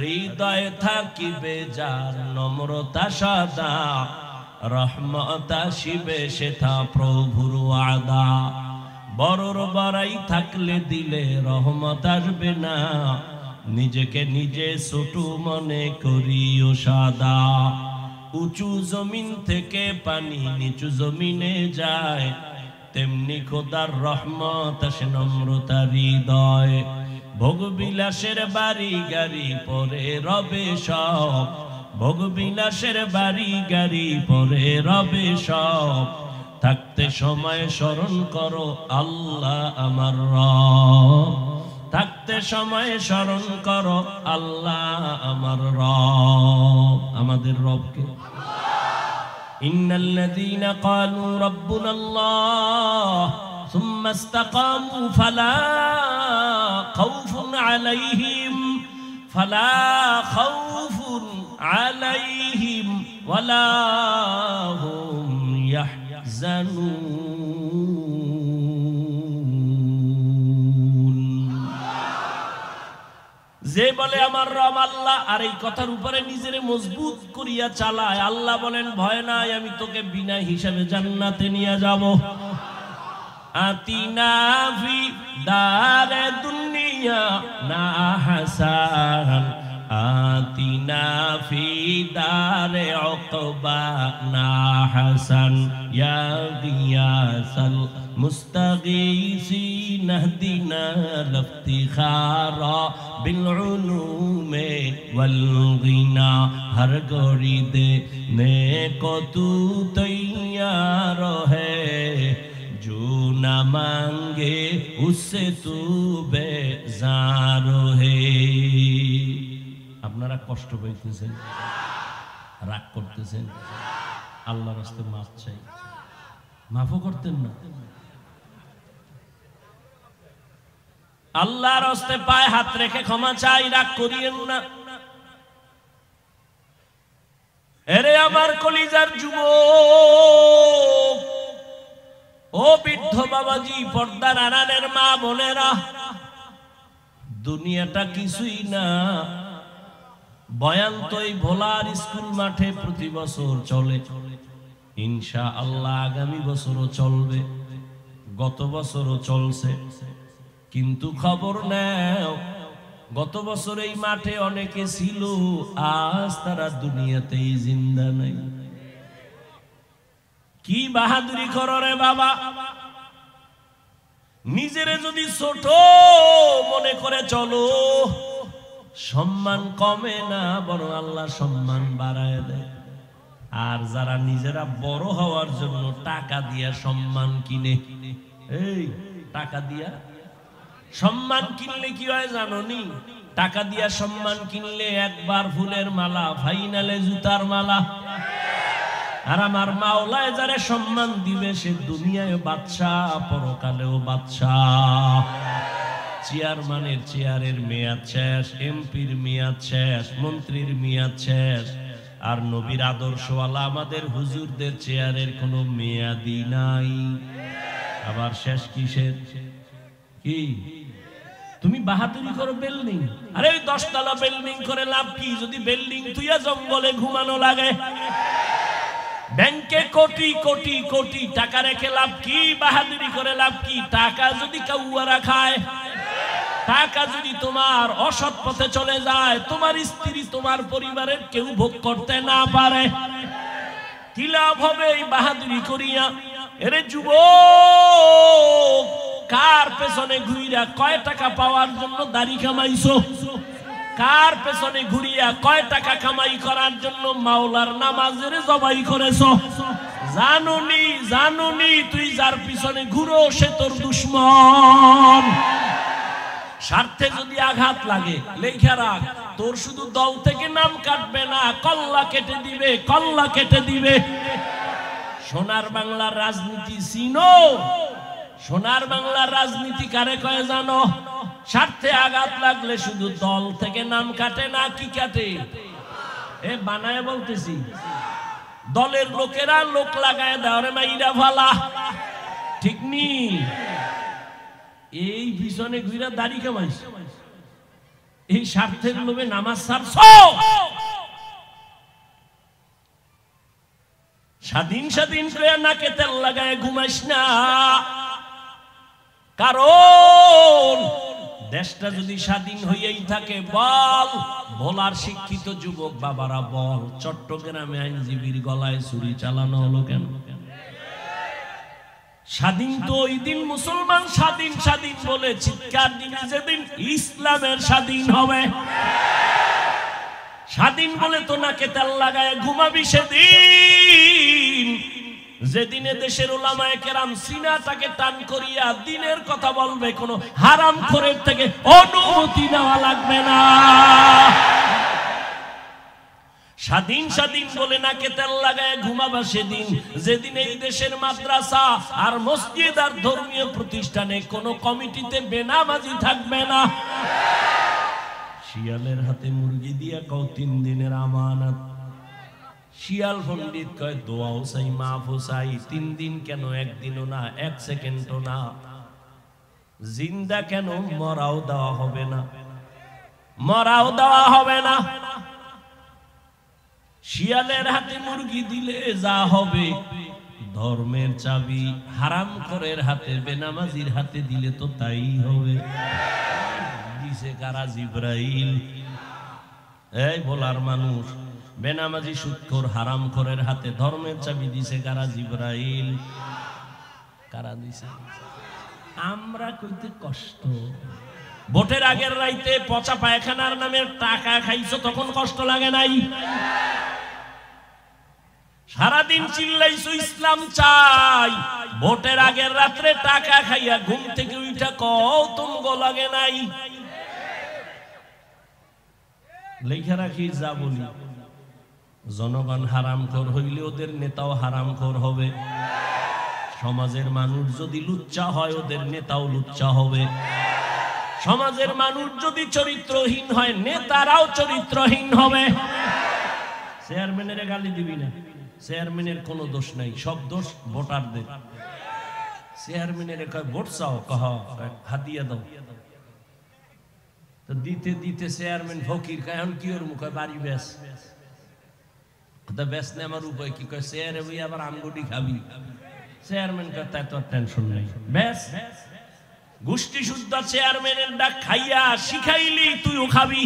হৃদয় থাকিবে যার নম্রতা সাদা, রহমত আসিবে সেথা প্রভুর ওয়াদা। বড়র বড়াই থাকলে দিলে রহমত আসবে না, নিজেকে নিজে ছোট মনে করিও সাদা। উঁচু জমিন থেকে পানি নিচু জমিনে যায়, তেমনি খোদার রহমত আসে নম্রতার হৃদয়। ভোগবিলাসের বাড়ি গাড়ি পরে রবে সব, ভোগবিলাসের বাড়ি গাড়ি পরে রবে সব। থাকতে সময় স্মরণ করো আল্লাহ আমার রব, থাকতে সময় স্মরণ করো আল্লাহ আমার রব। আমাদের রবকে ইন্নাল্লাযীনা ক্বালু রাব্বুনাল্লাহ সুম্মা ইসতাকামু ফালা খাউফুন আলাইহিম ওয়ালা হুম ইয়াহজানুন। যে বলে আমার রব আল্লাহ আর এই কথার উপরে নিজেরে মজবুত করিয়া চালায়, আল্লাহ বলেন ভয় নাই, আমি তোকে বিনা হিসাবে জান্নাতে নিয়ে যাব। আতিনা ফি দারে দুনিয়া না হাসান, আতিনা ফি দারে উকবা না হাসান, ইয়া গিয়াসাল মুস্তাগীসিন ইহদিনা লিফতিখারা বিল উলুমে ওয়াল গিনা। হর গড়ি দে নে কো তু তৈয়ার হ্যায়, जो न मांगे उससे तू बेजार है। আপনারা কষ্ট পাইতেছেন, রাগ করতেছেন, আল্লাহর রাস্তে মাফ চাই, মাফও করতেন না। আল্লাহর রাস্তে পায়ে হাত রেখে ক্ষমা চাই, রাগ করিয়েন না। এরে আমার কলিজার যুবক, ও বৃদ্ধ বাবাজি, পর্দার আড়ালের মা বোনেরা, দুনিয়াটা কিছুই না। বয়ান তো এই ভোলার স্কুল মাঠে প্রতি বছর চলে, ইনশাআল্লাহ আগামী বছরও চলবে, গত বছরও চলছে। কিন্তু খবর নাও, গত বছর এই মাঠে অনেকে ছিল, আজ তারা দুনিয়াতেই জিন্দা নাই। কি বাহাদুরি করো রে বাবা, নিজেরে যদি ছোট মনে করে চলো, সম্মান কমে না, বড় আল্লাহ সম্মান বাড়ায় দেয়। আর যারা নিজেরা বড় হওয়ার জন্য টাকা দিয়া সম্মান কিনে, এই টাকা দিয়া সম্মান কিনলে কি হয় জানো নি? টাকা দিয়া সম্মান কিনলে একবার ফুলের মালা, ফাইনালে জুতার মালা। আর আমার মাওলায় যারে সম্মান দিবে সে দুনিয়ায় বাদশাহ, পরকালেও বাদশাহ। চেয়ারম্যানের চেয়ারের মেয়াদ শেষ, এমপির মেয়াদ শেষ, মন্ত্রীর মেয়াদ শেষ, আর নবীর আদর্শওয়ালা আমাদের হুজুরদের চেয়ারের কোনো মেয়াদই নাই। আবার শেষ কিসের? কি তুমি বাহাদুরি করো বিল্ডিং? আরে 10 তলা বিল্ডিং করে লাভ কি যদি বিল্ডিং তুইয়া জঙ্গলে ঘুমানো লাগে? ব্যাংকে কোটি কোটি কোটি টাকা রেখে লাভ কি? বাহাদুরি করে লাভ কি? টাকা যদি কাউয়ারা খায়, টাকা যদি তোমার অসৎ পথে চলে যায়, তোমার স্ত্রী তোমার পরিবারের কেউ ভোগ করতে না পারে, কি লাভ হবে এই বাহাদুরি করিয়া? এরে যুবক, কার পেছনে ঘুরিয়া কয় টাকা পাওয়ার জন্য দাড়ি কামাইছো? কার পেছনে ঘুরিয়া কয় টাকা কামাই করার জন্য মাওলার নামাজের জবাই করেছো? জানুনি জানুনি তুই যার পিছনে ঘুরো সে তোর দুশমন। স্বার্থে যদি আঘাত লাগে লেখা রাখ, তোর শুধু দল থেকে নাম কাটবে না, কল্লা কেটে দিবে, কল্লা কেটে দিবে। সোনার বাংলার রাজনীতি চিনো? সোনার বাংলার রাজনীতি কারে কয় জানো? স্বার্থে আঘাত লাগলে শুধু দল থেকে নাম কাটে না, কি কাটে? এ বানায় বলতেছি, দলের লোকেরা লোক লাগায় দেওয়ারে মাইরা ফালা, ঠিক নি? এই পিছনে ঘুরা দাড়ি কামাইছ, এই স্বার্থের লোভে নামাজ ছাড়ছ। স্বাধীন স্বাধীন করে নাকে তেল লাগায় ঘুমাইস না, কারণ দেশটা যদি স্বাধীন হইয়াই থাকে, বল ভোলার শিক্ষিত যুবক বাবারা বল, চট্টগ্রামে আইনজীবীর গলায় ছুরি চালানো হলো কেন? স্বাধীন তো ওই দিন মুসলমান স্বাধীন স্বাধীন বলে চিৎকার দিবে যেদিন ইসলামের স্বাধীন হবে। স্বাধীন বলে তো নাকে তেল লাগায় ঘুমাবি সেদিন, যেদিনে দেশের উলামায়ে কেরাম সিনাটাকে টান করিয়া দিনের কথা বলবে, কোনো হারামখোরের থেকে অনুমতি নেওয়া লাগবে না। স্বাধীন স্বাধীন বলে নাকে তেল লাগায় ঘুমাবা সেদিন, যেদিন এই দেশের মাদ্রাসা আর মসজিদ আর ধর্মীয় প্রতিষ্ঠানে কোনো কমিটিতে বেনামাজি থাকবে না। শিয়ালের হাতে মুরগি দিয়া কও 3 দিনের আমানত। শিয়াল পণ্ডিত কয় দোয়াও চাই মাফও চাই, 3 দিন কেন, 1 দিনও না, 1 সেকেন্ডও না। জিন্দা কেন, মরাও দেওয়া হবে না, মরাও দেওয়া হবে না। শিয়ালের হাতে মুরগি দিলে যা হবে, ধর্মের চাবি হারামখোরের হাতে বেনামাজির হাতে দিলে তো তাই হবে। দিছে কারা? জিবরাইল। এই বলার মানুষ, বেনামাজি সুদখোর হারামখোরের হাতে ধর্মের চাবি দিছে কারা? জিবরাইল। কারা দিছে? আমরা কইতে কষ্ট। ভোটের আগের রাইতে পচা পায়খানার নামের টাকা খাইছো, তখন কষ্ট লাগে নাই? সারাদিন চিল্লাইছো ইসলাম চাই, ভোটের আগের রাত্রে টাকা খাইয়া ঘুম থেকে উঠা কও তুমগো লাগে নাই? লেখা রাখি যা বলি, জনগণ হারামখোর হইলে ওদের নেতাও হারামখোর হবে। সমাজের মানুষ যদি লুচ্চা হয়, ওদের নেতাও লুচ্চা হবে। সমাজের মানুষ যদি চরিত্রহীন হয়, নেতারাও চরিত্রহীন হবে। চেয়ারম্যানের গালি দিবি না, চেয়ারম্যানের কোনো দোষ নাই, সব দোষ ভোটারদের। চেয়ারম্যানের কয় ভোট চাও, কহ হাতিয়া দাও, তো দিতে দিতে চেয়ারম্যান ফকির কয় এখন কি ওর মুখে বাড়ি বেশ বেশ নে, আমার উপায় কি? কয় চেয়ারে বই আবার আমগুটি খাবি। চেয়ারম্যান কয় তাই তোর টেনশন নেই, বেশ গোষ্ঠী শুদ্ধ চেয়ারম্যানের ডাক খাইয়া শিখাইলি তুইও খাবি।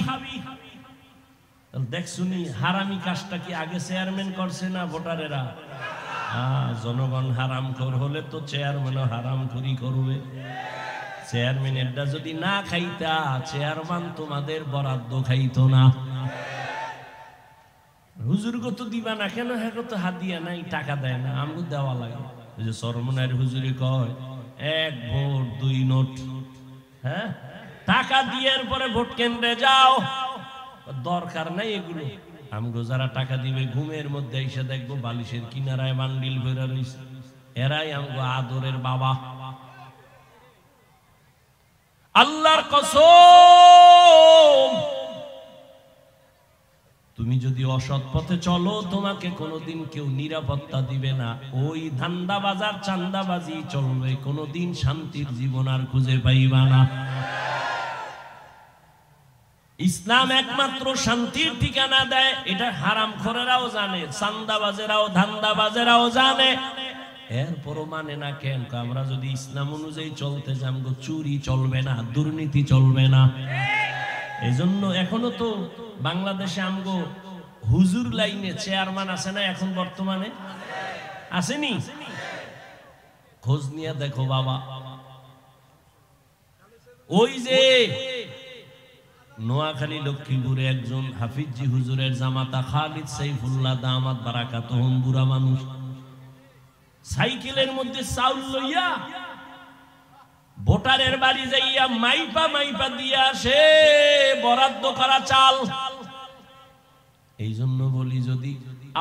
দেখ শুনি হারামি কাজটা কি আগে চেয়ারম্যান করছে না ভোটারেরা? জনগণ হারামখোর হলে তো চেয়ারম্যানও হারামখোরি করবে। চেয়ারম্যানেরটা যদি না খাইতা, চেয়ারম্যান তোমাদের বরাদ্দ খাইতো না। হুজুরকে তো দিবা না কেন? হ্যাঁ তো হাদিয়া নাই, টাকা দেয় না, আমগো দেওয়া লাগে। ওই যে সরমনার হুজুরে কয় 1 ভোট 2 নোট। হ্যাঁ, টাকা দিয়ে পরে ভোট কেন্দ্রে যাও, দরকার নাই এগুলো। আমগো যারা টাকা দিবে ঘুমের মধ্যে এসে দেখবো বালিশের কিনারায় বান্ডিল ভরা রইছে, এরাই আমগো আদরের বাবা। আল্লাহর কসম, তুমি যদি অসৎ পথে চলো, তোমাকে কোনোদিন কেউ নিরাপত্তা দিবে না। ওই ধান্দাবাজার চান্দাবাজি চলবে, কোনোদিন শান্তির জীবন আর খুঁজে পাইবা না। ইসলাম একমাত্র শান্তির ঠিকানা দেয়, এটা হারামখোরেরাও জানে, চান্দাবাজেরাও ধান্দাবাজেরাও জানে, এরপরও মানে না কেন? আমরা যদি ইসলাম অনুযায়ী চলতে যাই, আমগো চুরি চলবে না, দুর্নীতি চলবে না। এজন্য এখনো তো বাংলাদেশে আমগো হুজুর লাইনে চেয়ারম্যান আছে না? এখন বর্তমানে আসেনি? খোঁজ নিয়ে দেখো বাবা। ওই যে নোয়াখালী লক্ষ্মীপুরে একজন হাফিজি হুজুরের জামাতা খালিদ সাইফুল্লাহ দামাত বারাকাতুহুম, বুড়া মানুষ, সাইকেলের মধ্যে চাউল লইয়া ভোটারের বাড়ি যাইয়া মাইপা মাইপা দিয়া আসে বরাদ্দ করা চাল। এই জন্য বলি, যদি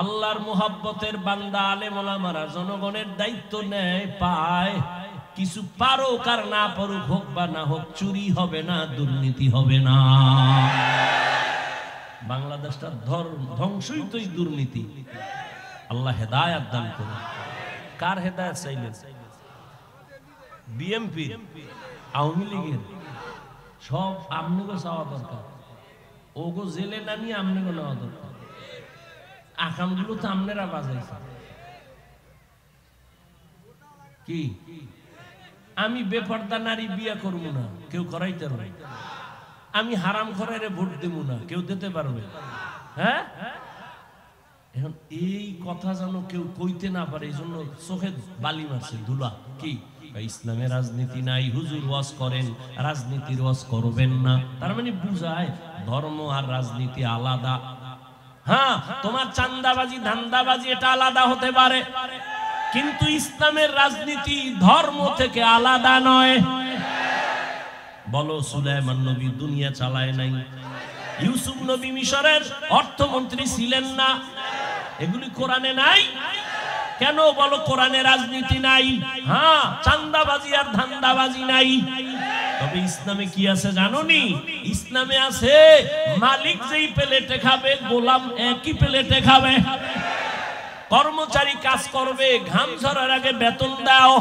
আল্লাহর মুহাব্বতের বান্দা আলেম ওলামারা জনগণের দায়িত্ব নেয় পায়, কিছু পারুক আর না পারুক, হোক বা না হোক, চুরি হবে না, দুর্নীতি হবে না। বাংলাদেশটা ধ্বংসই তো দুর্নীতি। আল্লাহ হেদায়েত দান করুন। কার হেদায়েত চাইলেন? বিএমপি, আওয়ামী লীগের? সব আমনিগো চাওয়া দরকার, ওগো জেলে না নিয়ে আমনিগো নেওয়া দরকার। আকামগুলো তো আমনেরা বাজাইছে। কি আমি বেপর্দা নারী বিয়ে করবো না, কেউ করাইতে পারবে? আমি হারাম খোরেরে ভোট দেব না, কেউ দিতে পারবে? হ্যাঁ, এখন এই কথা যেন কেউ কইতে না পারে, এই জন্য চোখে বালি মারছে ধুলা। কি ইসলামে রাজনীতি নাই, হুজুর ওয়াজ করেন, রাজনীতির ওয়াজ করবেন না, তার মানে বুঝায় ধর্ম আর রাজনীতি আলাদা। হ্যাঁ, তোমার চান্দাবাজি ধান্দাবাজি এটা আলাদা হতে পারে, কিন্তু ইসলামের রাজনীতি ধর্ম থেকে আলাদা নয়। বলো, সুলাইমান নবী দুনিয়া চালায় নাই? ইউসুফ নবী মিশরের অর্থমন্ত্রী ছিলেন না? এগুলি কোরআনে নাই কেন? বলো, কোরআনে রাজনীতি নাই। হ্যাঁ, চান্দাবাজি আর ধান্দাবাজি নাই। তবে ইসলামে কি আছে জানোনি? ইসলামে আছে মালিক যেই প্লেটে খাবে, গোলাম একই প্লেটে খাবে। কর্মচারী কাজ করবে, ঘাম ঝরার আগে বেতন দাও।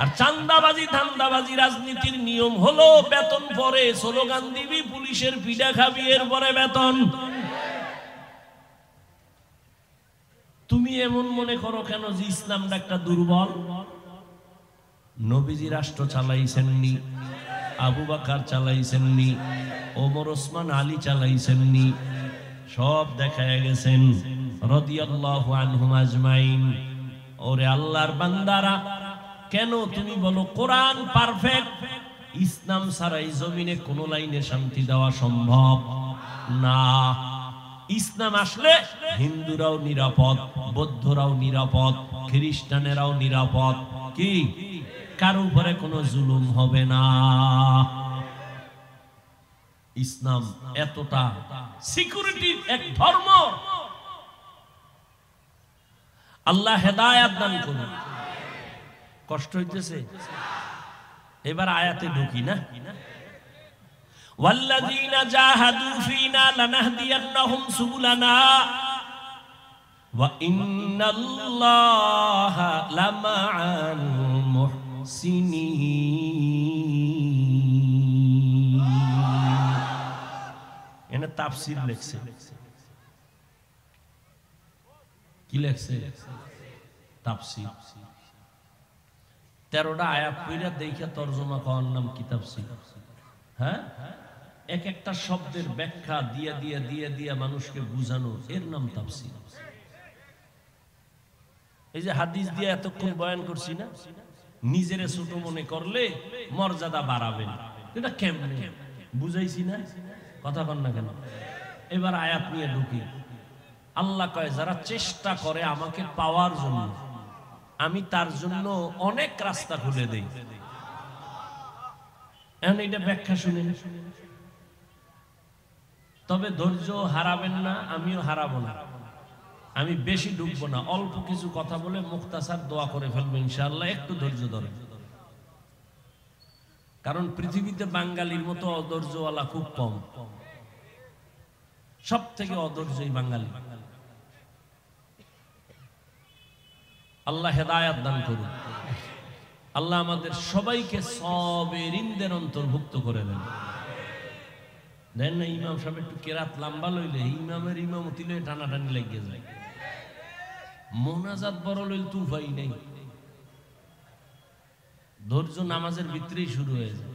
আর চান্দাবাজি ধান্দাবাজি রাজনীতির নিয়ম হলো বেতন পরে, স্লোগান দিবি, পুলিশের পিঠা খাবি, এরপরে বেতন। তুমি এমন মনে করো কেন যে ইসলামটা একটা দুর্বল? নবীজি রাষ্ট্র চালাইছেননি, আবু বকর চালাইছেননি, ওমর ওসমান আলী চালাইছেননি, সব দেখায় গেছেন রাদিয়াল্লাহু আনহুম আজমাইন। ওরে আল্লাহর বান্দারা, কেন তুমি বলো কোরআন পারফেক্ট? ইসলাম ছাড়া এই জমিনে কোন লাইনে শান্তি দেওয়া সম্ভব না। ইসলাম আসলে হিন্দুরাও নিরাপদ, বৌদ্ধরাও নিরাপদ, খ্রিস্টানেরাও নিরাপদ। কি কারো উপরে কোনো জুলুম হবে না। ইসলাম এতটা সিকিউরিটির এক ধর্ম। আল্লাহ হেদায়েত দান করুন। কষ্ট হইতেছে? এবার আয়াতে ঢুকি না? ওয়াল্লাযীনা জাহাদু ফীনা লানাহদিয়ান্নাহুম সুবুলানা ওয়া ইন্নাল্লাহা লামাআল মুহসিনিন। এনে তাফসীর লেখছে। কি লেখছে? তাফসীর। 13টা আয়াত পড়া দেখে তরজমা করার নাম কি তাফসীর। হ্যাঁ, এক একটা শব্দের ব্যাখ্যা দিয়ে দিয়ে দিয়ে দিয়ে মানুষকে বুঝানো, এর নাম তাফসীর। এই যে হাদিস দিয়ে এতক্ষণ বয়ান করছি না, নিজেরে ছোট মনে করলে মর্যাদা বাড়াবেন, এটা কেমনে বুঝাইছি না? কথা কন না কেন? এবার আয়াত নিয়ে ঢুকি। আল্লাহ কয়, যারা চেষ্টা করে আমাকে পাওয়ার জন্য, আমি তার জন্য অনেক রাস্তা খুলে দেই। এখন এটা ব্যাখ্যা শুনেন। তবে ধৈর্য হারাবেন না, আমিও হারাবো না। আমি বেশি ঢুকবো না, অল্প কিছু কথা বলে মুখতাসার দোয়া করে ফেলবো ইনশাআল্লাহ। একটু ধৈর্য ধরেন, কারণ পৃথিবীতে বাঙালির মতো অধৈর্যওয়ালা খুব কম। সব থেকে অধৈর্যই বাঙালি। আল্লাহ হেদায়েত দান করুন। আল্লাহ আমাদের সবাইকে সাবিরিনদের অন্তর্ভুক্ত করে দেন। দেন না, ইমাম সাহেব একটু কেরাত লম্বা লইলে ইমামের ইমামতি লই টানাটানি লাগিয়ে যায়। মোনাজাত বড় লইল তো উপায় নেই, ধৈর্য নামাজের ভিতরেই শুরু হয়ে যায়।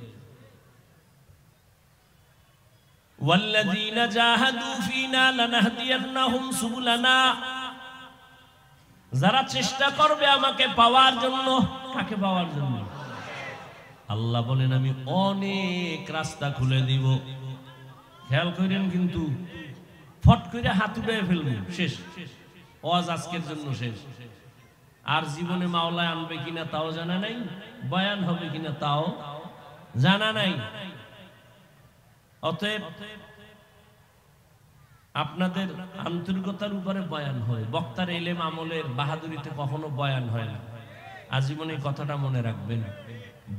ওয়াল্লাযীনা জাহাদু ফীনা লানাহদিয়ান্নাহুম সুবুলানা। যারা চেষ্টা করবে আমাকে পাওয়ার জন্য। কাকে পাওয়ার জন্য? আল্লাহ বলেন, আমি অনেক রাস্তা খুলে দিব। খেয়াল করেন, কিন্তু ফট করে হাত উঠে ফেলবো, শেষ। ওয়াজ আজকের জন্য শেষ। আর জীবনে মাওলায় আনবে কিনা তাও জানা নাই, বয়ান হবে কিনা তাও জানা নাই। অতএব আপনাদের আন্তরিকতার উপরে বয়ান হয়, বক্তার এলেম আমলের বাহাদুরিতে কখনো বয়ান হয় না। আজীবন এই কথাটা মনে রাখবেন।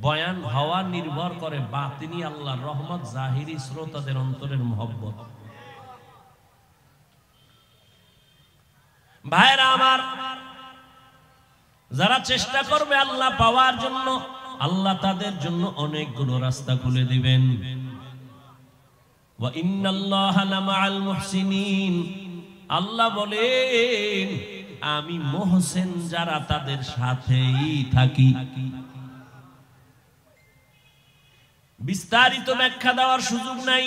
বয়ান হওয়া নির্ভর করে বাতিনি আল্লাহর রহমত, জাহিরি শ্রোতাদের অন্তরের মহব্বত। ভাইরা আমার, যারা চেষ্টা করবে আল্লাহ পাওয়ার জন্য, আল্লাহ তাদের জন্য অনেকগুলো রাস্তা খুলে দিবেন। ওয়া ইন্নাল্লাহা লামাআল মুহসিনিন, আল্লাহ বলেন আমি মুহসিন যারা তাদের সাথেই থাকি। বিস্তারিত ব্যাখ্যা দেওয়ার সুযোগ নাই।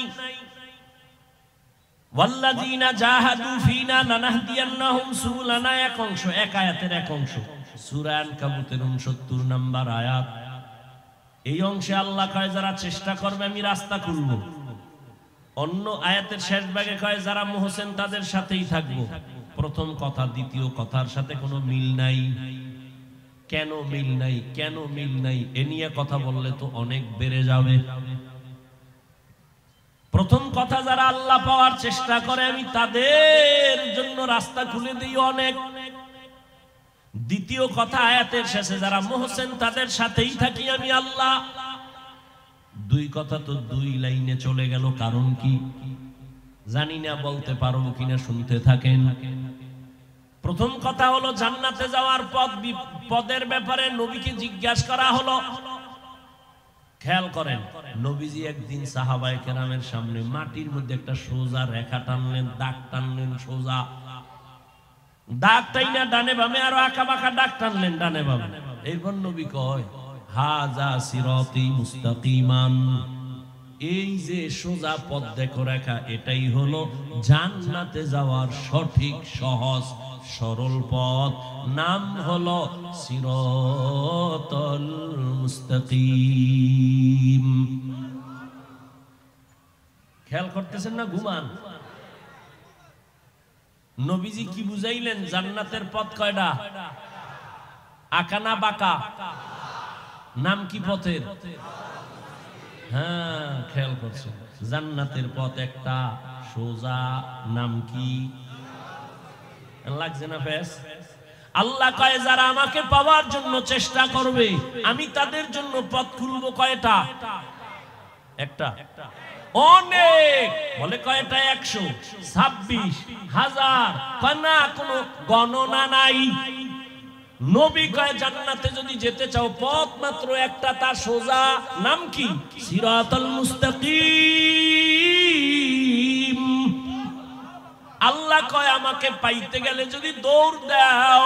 ওয়াল্লাযীনা জাহাদু ফীনা লানাহদিয়ান্নাহুম সুবুলানা, এক অংশ, এক আয়াতের এক অংশ, সূরা আনকাবুতের 69 নম্বর আয়াত। এই অংশে আল্লাহ কয় যারা চেষ্টা করবে আমি রাস্তা খুলব। অন্য আয়াতের শেষ ভাগে কয় যারা মুহসিন তাদের সাথেই থাকবো। প্রথম কথা দ্বিতীয় কথার সাথে কোনো মিল নাই। কেন মিল নাই? কেন মিল নাই এ নিয়ে কথা বললে তো অনেক বেড়ে যাবে। প্রথম কথা, যারা আল্লাহ পাওয়ার চেষ্টা করে আমি তাদের জন্য রাস্তা খুলে দিই অনেক। দ্বিতীয় কথা, আয়াতের শেষে যারা মুহসিন তাদের সাথেই থাকি আমি আল্লাহ। দুই কথা তো দুই লাইনে চলে গেল। কারণ কি জানি না, বলতে পারবো কিনা, শুনতে থাকেন। প্রথম কথা হলো জান্নাতে যাওয়ার পদের ব্যাপারে নবীকে জিজ্ঞাসা করা হলো। খেয়াল করেন, নবীজি একদিন সাহাবায়ে কেরামের সামনে মাটির মধ্যে একটা সোজা রেখা টানলেন, দাগ টানলেন, সোজা দাগ টাইনা ডানে বামে আরো আঁকা বাঁকা দাগ টানলেন ডানে বামে। এরপর নবী কয় হাযা সিরাতি মুস্তাকিমান, এই যে সোজা পথ দেখো রেখা, এটাই হলো জান্নাতে যাওয়ার সঠিক সহজ সরল পথ। নাম হলো সিরাতুল মুস্তাকিম। খেয়াল করতেছেন না? ঘুমান। নবীজি কি বুঝাইলেন? জান্নাতের পথ কয়টা? আঁকা না বাঁকা? নাম কি পথের? হ্যাঁ, খেয়াল করছেন, জান্নাতের পথ একটা সোজা। নাম কি? লাগছে না ফেস? আল্লাহ কয় যারা আমাকে পাওয়ার জন্য চেষ্টা করবে আমি তাদের জন্য পথ খুলবো। কয়টা? একটা। অনেক বলে কয়টা? 126,000। কয় না, কোনো গণনা নাই। নবী কয় জান্নাতে যদি যেতে চাও পথ মাত্র একটা, তা সোজা। নাম কি? সিরাতুল মুস্তাকিম। আল্লাহ কয় আমাকে পাইতে গেলে যদি দৌড় দাও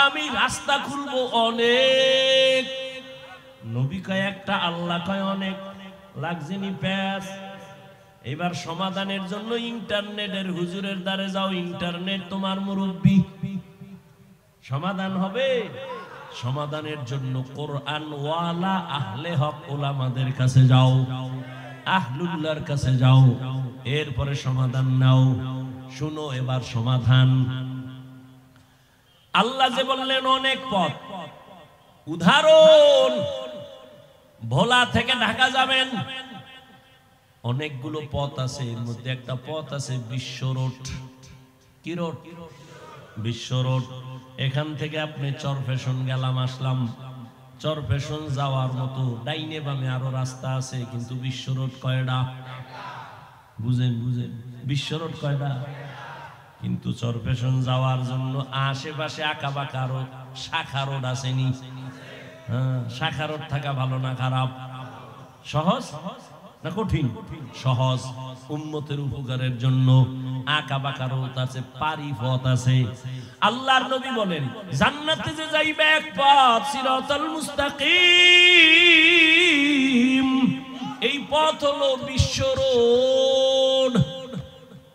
আমি রাস্তা খুলবো অনেক। নবী কয় একটা, আল্লাহ কয় অনেক। লাগছেনি প্যাস? এবার সমাধানের জন্য ইন্টারনেটের হুজুরের দ্বারে যাও। ইন্টারনেট তোমার মুরব্বী। সমাধান হবে? সমাধানের জন্য কোরআন ওয়ালা আহলে হক ওলামাদের কাছে যাও, আহলুল্লাহর কাছে যাও, এরপরে সমাধান নাও। শুনো এবার সমাধান। আল্লাহ যে বললেন অনেক পথ, উদাহরণ ভোলা থেকে ঢাকা যাবেন, অনেকগুলো পথ আছে। এর মধ্যে একটা পথ আছে বিশ্ব রোড। কি রোড? বিশ্ব রোড। এখান থেকে আপনি চরফেশন গেলাম, আসলাম। চরফেশন যাওয়ার মতো ডাইনে বামে আরো রাস্তা আছে, কিন্তু বিশ্ব রোড কয়টা? বুঝেন বুঝেন, বিশ্ব রোড কয়টা? কিন্তু চরফেশন যাওয়ার জন্য আশেপাশে আঁকা বাঁকা আরো শাখা রোড আসেনি? হ্যাঁ, শাখা রোড থাকা ভালো না খারাপ? সহজ না কঠিন? সহজ। উম্মতের উপকারের জন্য আঁকা বাঁকা রোড আছে, পারি পথ আছে। আল্লাহর নবী বলেন জান্নাতে যে যাইবে এক পথ, সিরাতুল মুস্তাকিম। এই পথ হলো বিশ্ব রোড।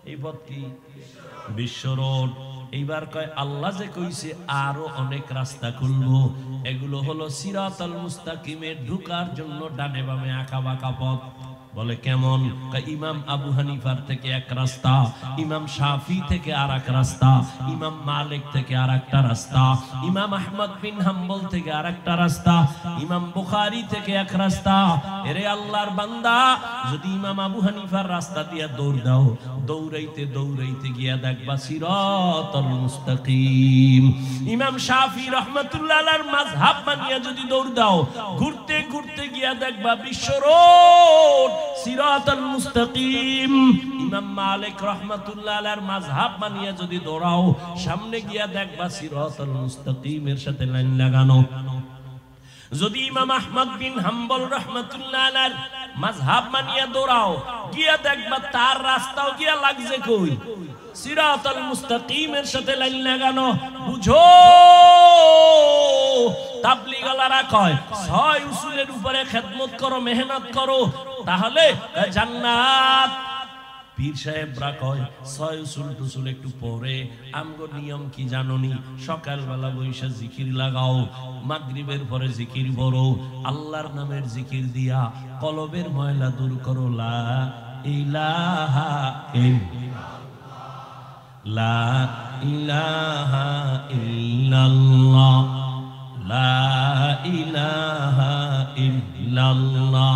এই পথ কি? বিশ্ব রোড। এইবার কয় আল্লাহ যে কইছে আরো অনেক রাস্তা খুলবো, এগুলো হলো সিরাতুল মুস্তাকিমে ঢুকার জন্য ডানে বামে আঁকা বাঁকা পথ। বলে কেমন? ইমাম আবু হানিফার থেকে এক রাস্তা, ইমাম শাফি থেকে আরেক রাস্তা, ইমাম মালিক থেকে আরেকটা রাস্তা, ইমাম আহমদ বিন হাম্বল থেকে আরেকটা রাস্তা, ইমাম বুখারী থেকে এক রাস্তা। এরে আল্লাহর বান্দা, যদি ইমাম আবু হানিফার রাস্তা দিয়ে দৌড় দাও, দৌড়াইতে দৌড়াইতে গিয়া দেখবা সিরাতাল মুস্তাকিম। ইমাম শাফি রাহমাতুল্লাহ আলাইহির মাযহাব মানিয়া যদি দৌড় দাও, ঘুরতে ঘুরতে গিয়া দেখবা বিশ্ব রোড সিরাতাল মুস্তাকিম। ইমাম মালিক রাহমাতুল্লাহ আলাইহির মাযহাব মানিয়া যদি দৌড়াও, সামনে গিয়া দেখবা সিরাতাল মুস্তাকিমের সাথে লাইন লাগানো। যদি ইমাম আহমদ বিন হাম্বল রাহমাতুল্লাহ আলাইহির মাযহাব মানিয়া দৌড়াও, গিয়া দেখবা তার রাস্তাও গিয়া লাগছে কই? সিরাতাল মুস্তাকিমের সাথে লাইন লাগানো। বুঝো, তাবলীগওয়ালারা কয় 6 উসুলের উপরে খেদমত করো, মেহনত করো, তাহলে জান্নাত। পীর সাহেবরা কয় 6 উসুল টুসুল একটু পরে। আমগো নিয়ম কি জানোনি? সকালবেলা বৈশা জিকির লাগাও, মাগরিবের পরে জিকির পড়ো, আল্লাহর নামের জিকির দিয়া কলবের ময়লা দূর করো। লা ইলাহা ইল্লাল্লাহ, লা ইলাহা ইল্লাল্লাহ, লা ইলাহা ইল্লাল্লাহ।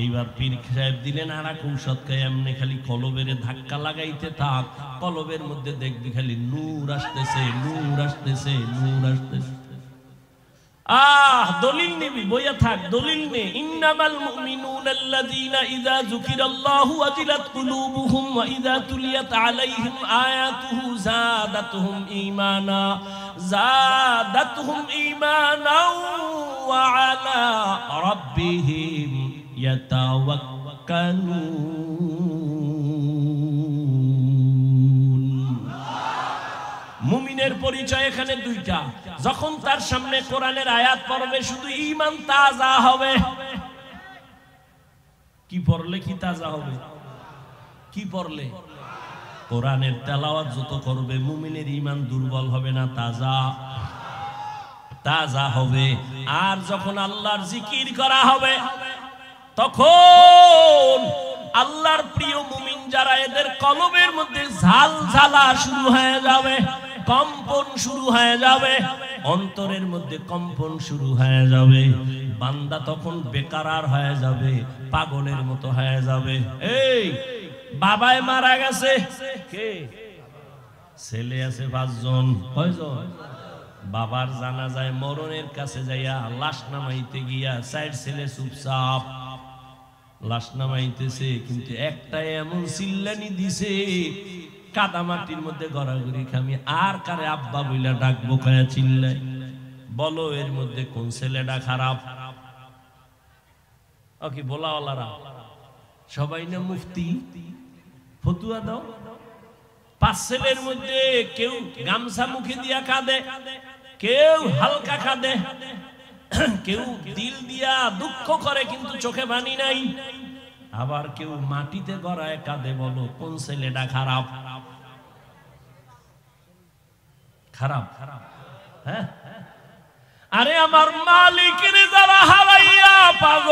এইবার পীর সাহেব দিলেন আর এক ঔষধ, এমনি খালি কলবের ধাক্কা লাগাইতে থাক, কলবের মধ্যে দেখবি খালি নূর আসতেছে, নূর আসতেছে, নূর আসতেছে। দলিল নিবি, বইয়া থাক, দলিল নে। ইন্নামাল মুমিনুনা আল্লাযীনা ইযা যুকিরাল্লাহু ওয়াজিলাত কুলুবুহুম ওয়া ইযা তুলিয়াত আলাইহিম আয়াতুহু যাদাতুহুম ঈমানা, যাদাতুহুম ঈমানা ওয়া আলা রাব্বিহিম ইয়াতাওয়াক্কালুন। মুমিনের পরিচয় এখানে দুইটা। যখন তার সামনে কোরআনের আয়াত পড়বে, শুধু ঈমান তাজা হবে। কি পড়লে কি তাজা হবে? কি পড়লে? কোরআনের তেলাওয়াত যত করবে, মুমিনের ঈমান দুর্বল হবে না, তাজা তাজা হবে। আর যখন আল্লাহর জিকির করা হবে, তখন আল্লাহর প্রিয় মুমিন যারা, এদের কলবের মধ্যে ঝালঝালা শুরু হয়ে যাবে, কম্পন শুরু হয়ে যাবে, অন্তরের মধ্যে কম্পন শুরু হয়ে যাবে। বান্দা তখন বেকারার হয়ে যাবে, পাগলের মতো হয়ে যাবে। এই বাবায় মারা গেছে, কে? ছেলে আছে 5 জন, কয়জন? বাবার জানাজায় মরণের কাছে যাইয়া লাশ নামাইতে গিয়া 4 ছেলে চুপচাপ লাশ নামাইতেছে, কিন্তু একটা এমন চিল্লানি দিছে, কাদামাটির মধ্যে গড়াগড়ি খামি। আর কারে আব্বা বইলা ডাকবো, কয়া চিল্লাই? বলো এর মধ্যে কোন ছেলেটা খারাপ? কি বলাওয়ালারা সবাই না মুফতি? ফতুয়া দাও। 5 ছেলের মধ্যে কেউ গামছা মুখে দিয়া কাঁদে, কেউ হালকা কাঁদে, কেউ দিল দিয়া দুঃখ করে কিন্তু চোখে পানি নাই, আবার কেউ মাটিতে গড়ায় কাঁদে। বলো কোন ছেলেটা খারাপ? খারাপ? হ্যাঁ। আরে আমার মালিকের যারা হারাইয়া পাগল,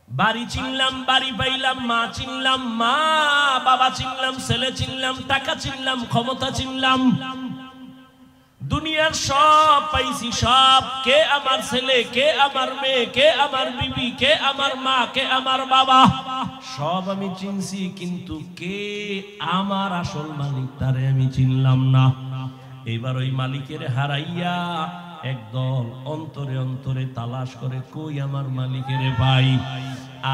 বাড়ি চিনলাম, বাড়ি পাইলাম, মা চিনলাম, মা বাবা চিনলাম, ছেলে চিনলাম, টাকা চিনলাম, ক্ষমতা চিনলাম, দুনিয়ার সব পাইছি, সব। কে আমার ছেলে, কে আমার মেয়ে, কে আমার বিবি, কে আমার মা, কে আমার বাবা, সব আমি চিনছি, কিন্তু কে আমার আসল মালিক তারে আমি চিনলাম না। এবার ওই মালিকের হারাইয়া একদল অন্তরে অন্তরে তালাশ করে, কই আমার মালিকের ভাই।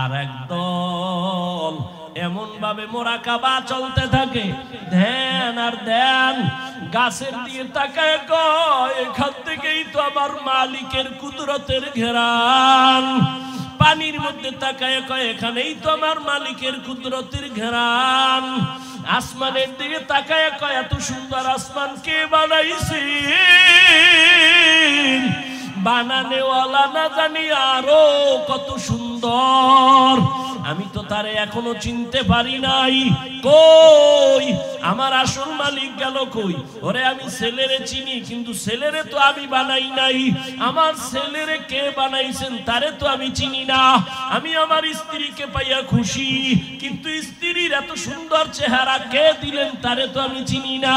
আর একদল এমন ভাবে মোরাকাবা চলতে থাকে, ধ্যান আর ধ্যান। গাছের দিয়ে তাকায় কয়, এখান থেকেই তো আমার মালিকের কুদরতের ঘেরান। পানির মধ্যে তাকায় কয়, এখানেই তো আমার মালিকের কুদরতের ঘেরান। আসমানের দিকে তাকায় কয়, এত সুন্দর আসমান কে বানাইছে? বানানেওয়ালা না জানি আরো কত সুন্দর। আমি তো তারে এখনো চিনতে পারি নাই। কই আমার আসল মালিক গেল কই? ওরে আমি ছেলেরে চিনি, কিন্তু ছেলেরে তো আমি বানাই নাই। আমার ছেলেরে কে বানাইছেন তারে তো আমি চিনি না। আমি আমার স্ত্রীকে পাইয়া খুশি, কিন্তু স্ত্রীর এত সুন্দর চেহারা কে দিলেন তারে তো আমি চিনি না।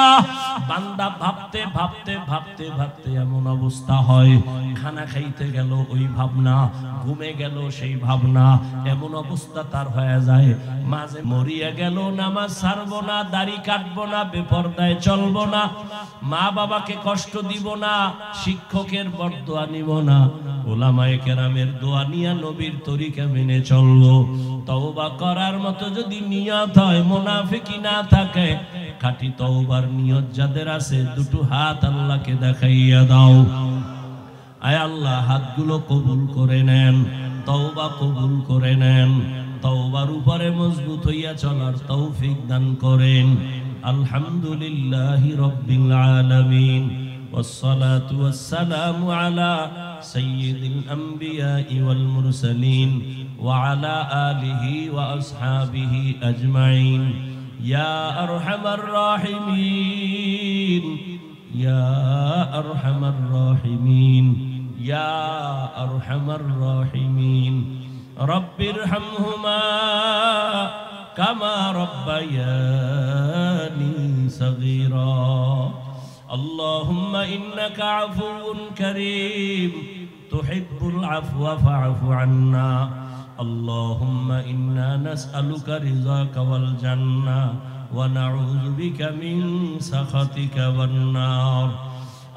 বান্দা ভাবতে ভাবতে ভাবতে ভাবতে এমন অবস্থা হয়, খানা খাইতে গেল ওই ভাবনা, ঘুমে গেল সেই ভাবনা, এমন অবস্থা তার হয়ে যায়। মাঝে মরিয়া গেল নামাজ ছাড়বো না, দাড়ি কাটবো না, বেপরদায় চলবো না, মা বাবাকে কষ্ট দিব না, শিক্ষকের বরদোয়া নিব না, ওলামায়ে কেরামের দোয়া নিয়া নবীর তরিকা মেনে চলবো। তওবা করার মতো যদি নিয়ত হয়, মুনাফিকি না থাকে, খাঁটি তওবার নিয়ত যাদের আছে, দুটো হাত আল্লাহকে দেখাইয়া দাও। আয় আল্লাহ হাতগুলো কবুল করে নেন, তওবা কবুল করে নেন, তওবার উপরে মজবুত হইয়া চলার তৌফিক দান করেন। আলহামদুলিল্লাহি রাব্বিল আলামিন, والصلاة والسلام على سيد الأنبياء والمرسلين وعلى آله وأصحابه أجمعين. يا أرحم الراحمين، يا أرحم الراحمين، يا أرحم الراحمين. رب ارحمهما كما ربياني صغيرا. اللهم إنك عفو كريم تحب العفو فاعف عنا. اللهم إنا نسألك رضاك والجنة ونعوذ بك من سخطك والنار.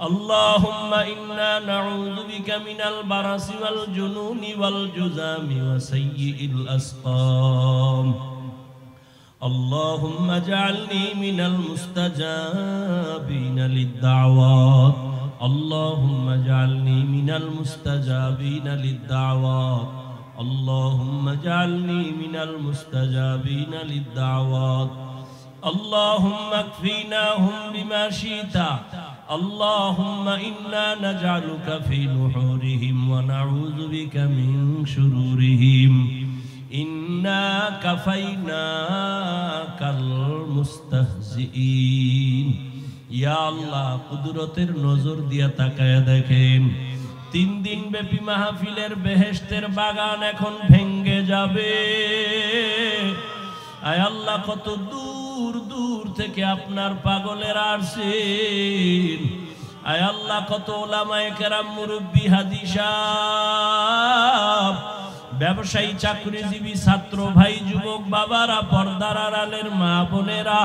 اللهم إنا نعوذ بك من البرص والجنون والجذام وسيء الأسقام. اللهم اجعلني من المستجابين للدعوات. اللهم اجعلني من المستجابين للدعوات. اللهم اجعلني من المستجابين للدعوات. اللهم اكفيناهم بما شئت. اللهم إنا نجعلك في نحورهم ونعوذ بك من شرورهم. إنا كفيناك المستهزئين. ইয়া আল্লাহ কুদরতের নজর দিয়া তাকায়া দেখেন, 3 দিন ব্যাপী মাহফিলের বেহেশতের বাগান এখন ভেঙ্গে যাবে। আয় আল্লাহ কত দূর দূর থেকে আপনার পাগলেরা আসছেন। আয় আল্লাহ কত ওলামায়ে কেরাম, মুরব্বী, হাজী সাহেব, ব্যবসায়ী, চাকরিজীবী, ছাত্র ভাই, যুবক বাবারা, পর্দার আড়ালের মা বোনেরা,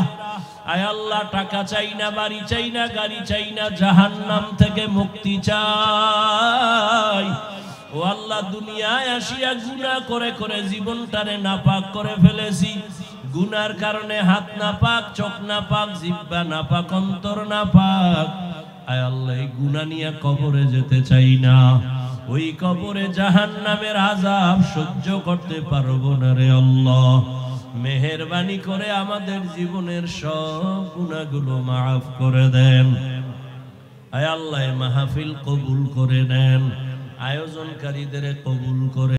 আয় আল্লাহ টাকা চাই না, বাড়ি চাই না, গাড়ি চাই না, জাহান্নাম থেকে মুক্তি চাই। ও আল্লাহ দুনিয়ায় আসিয়া গুনাহ করে করে জীবনটারে নাপাক করে ফেলেছি। গুনার কারণে হাত নাপাক, চোখ নাপাক, জিহ্বা নাপাক, অন্তর নাপাক। আয় আল্লাহ এই গুনাহ নিয়ে কবরে যেতে চাই না। ওই কবরে জাহান্নামের আযাব সহ্য করতে পারবো না রে আল্লাহ। মেহেরবানি করে আমাদের জীবনের সব গুনাহগুলো মাফ করে দেন। আয় আল্লাহ মাহফিল কবুল করে নেন, আয়োজনকারীদের কবুল করে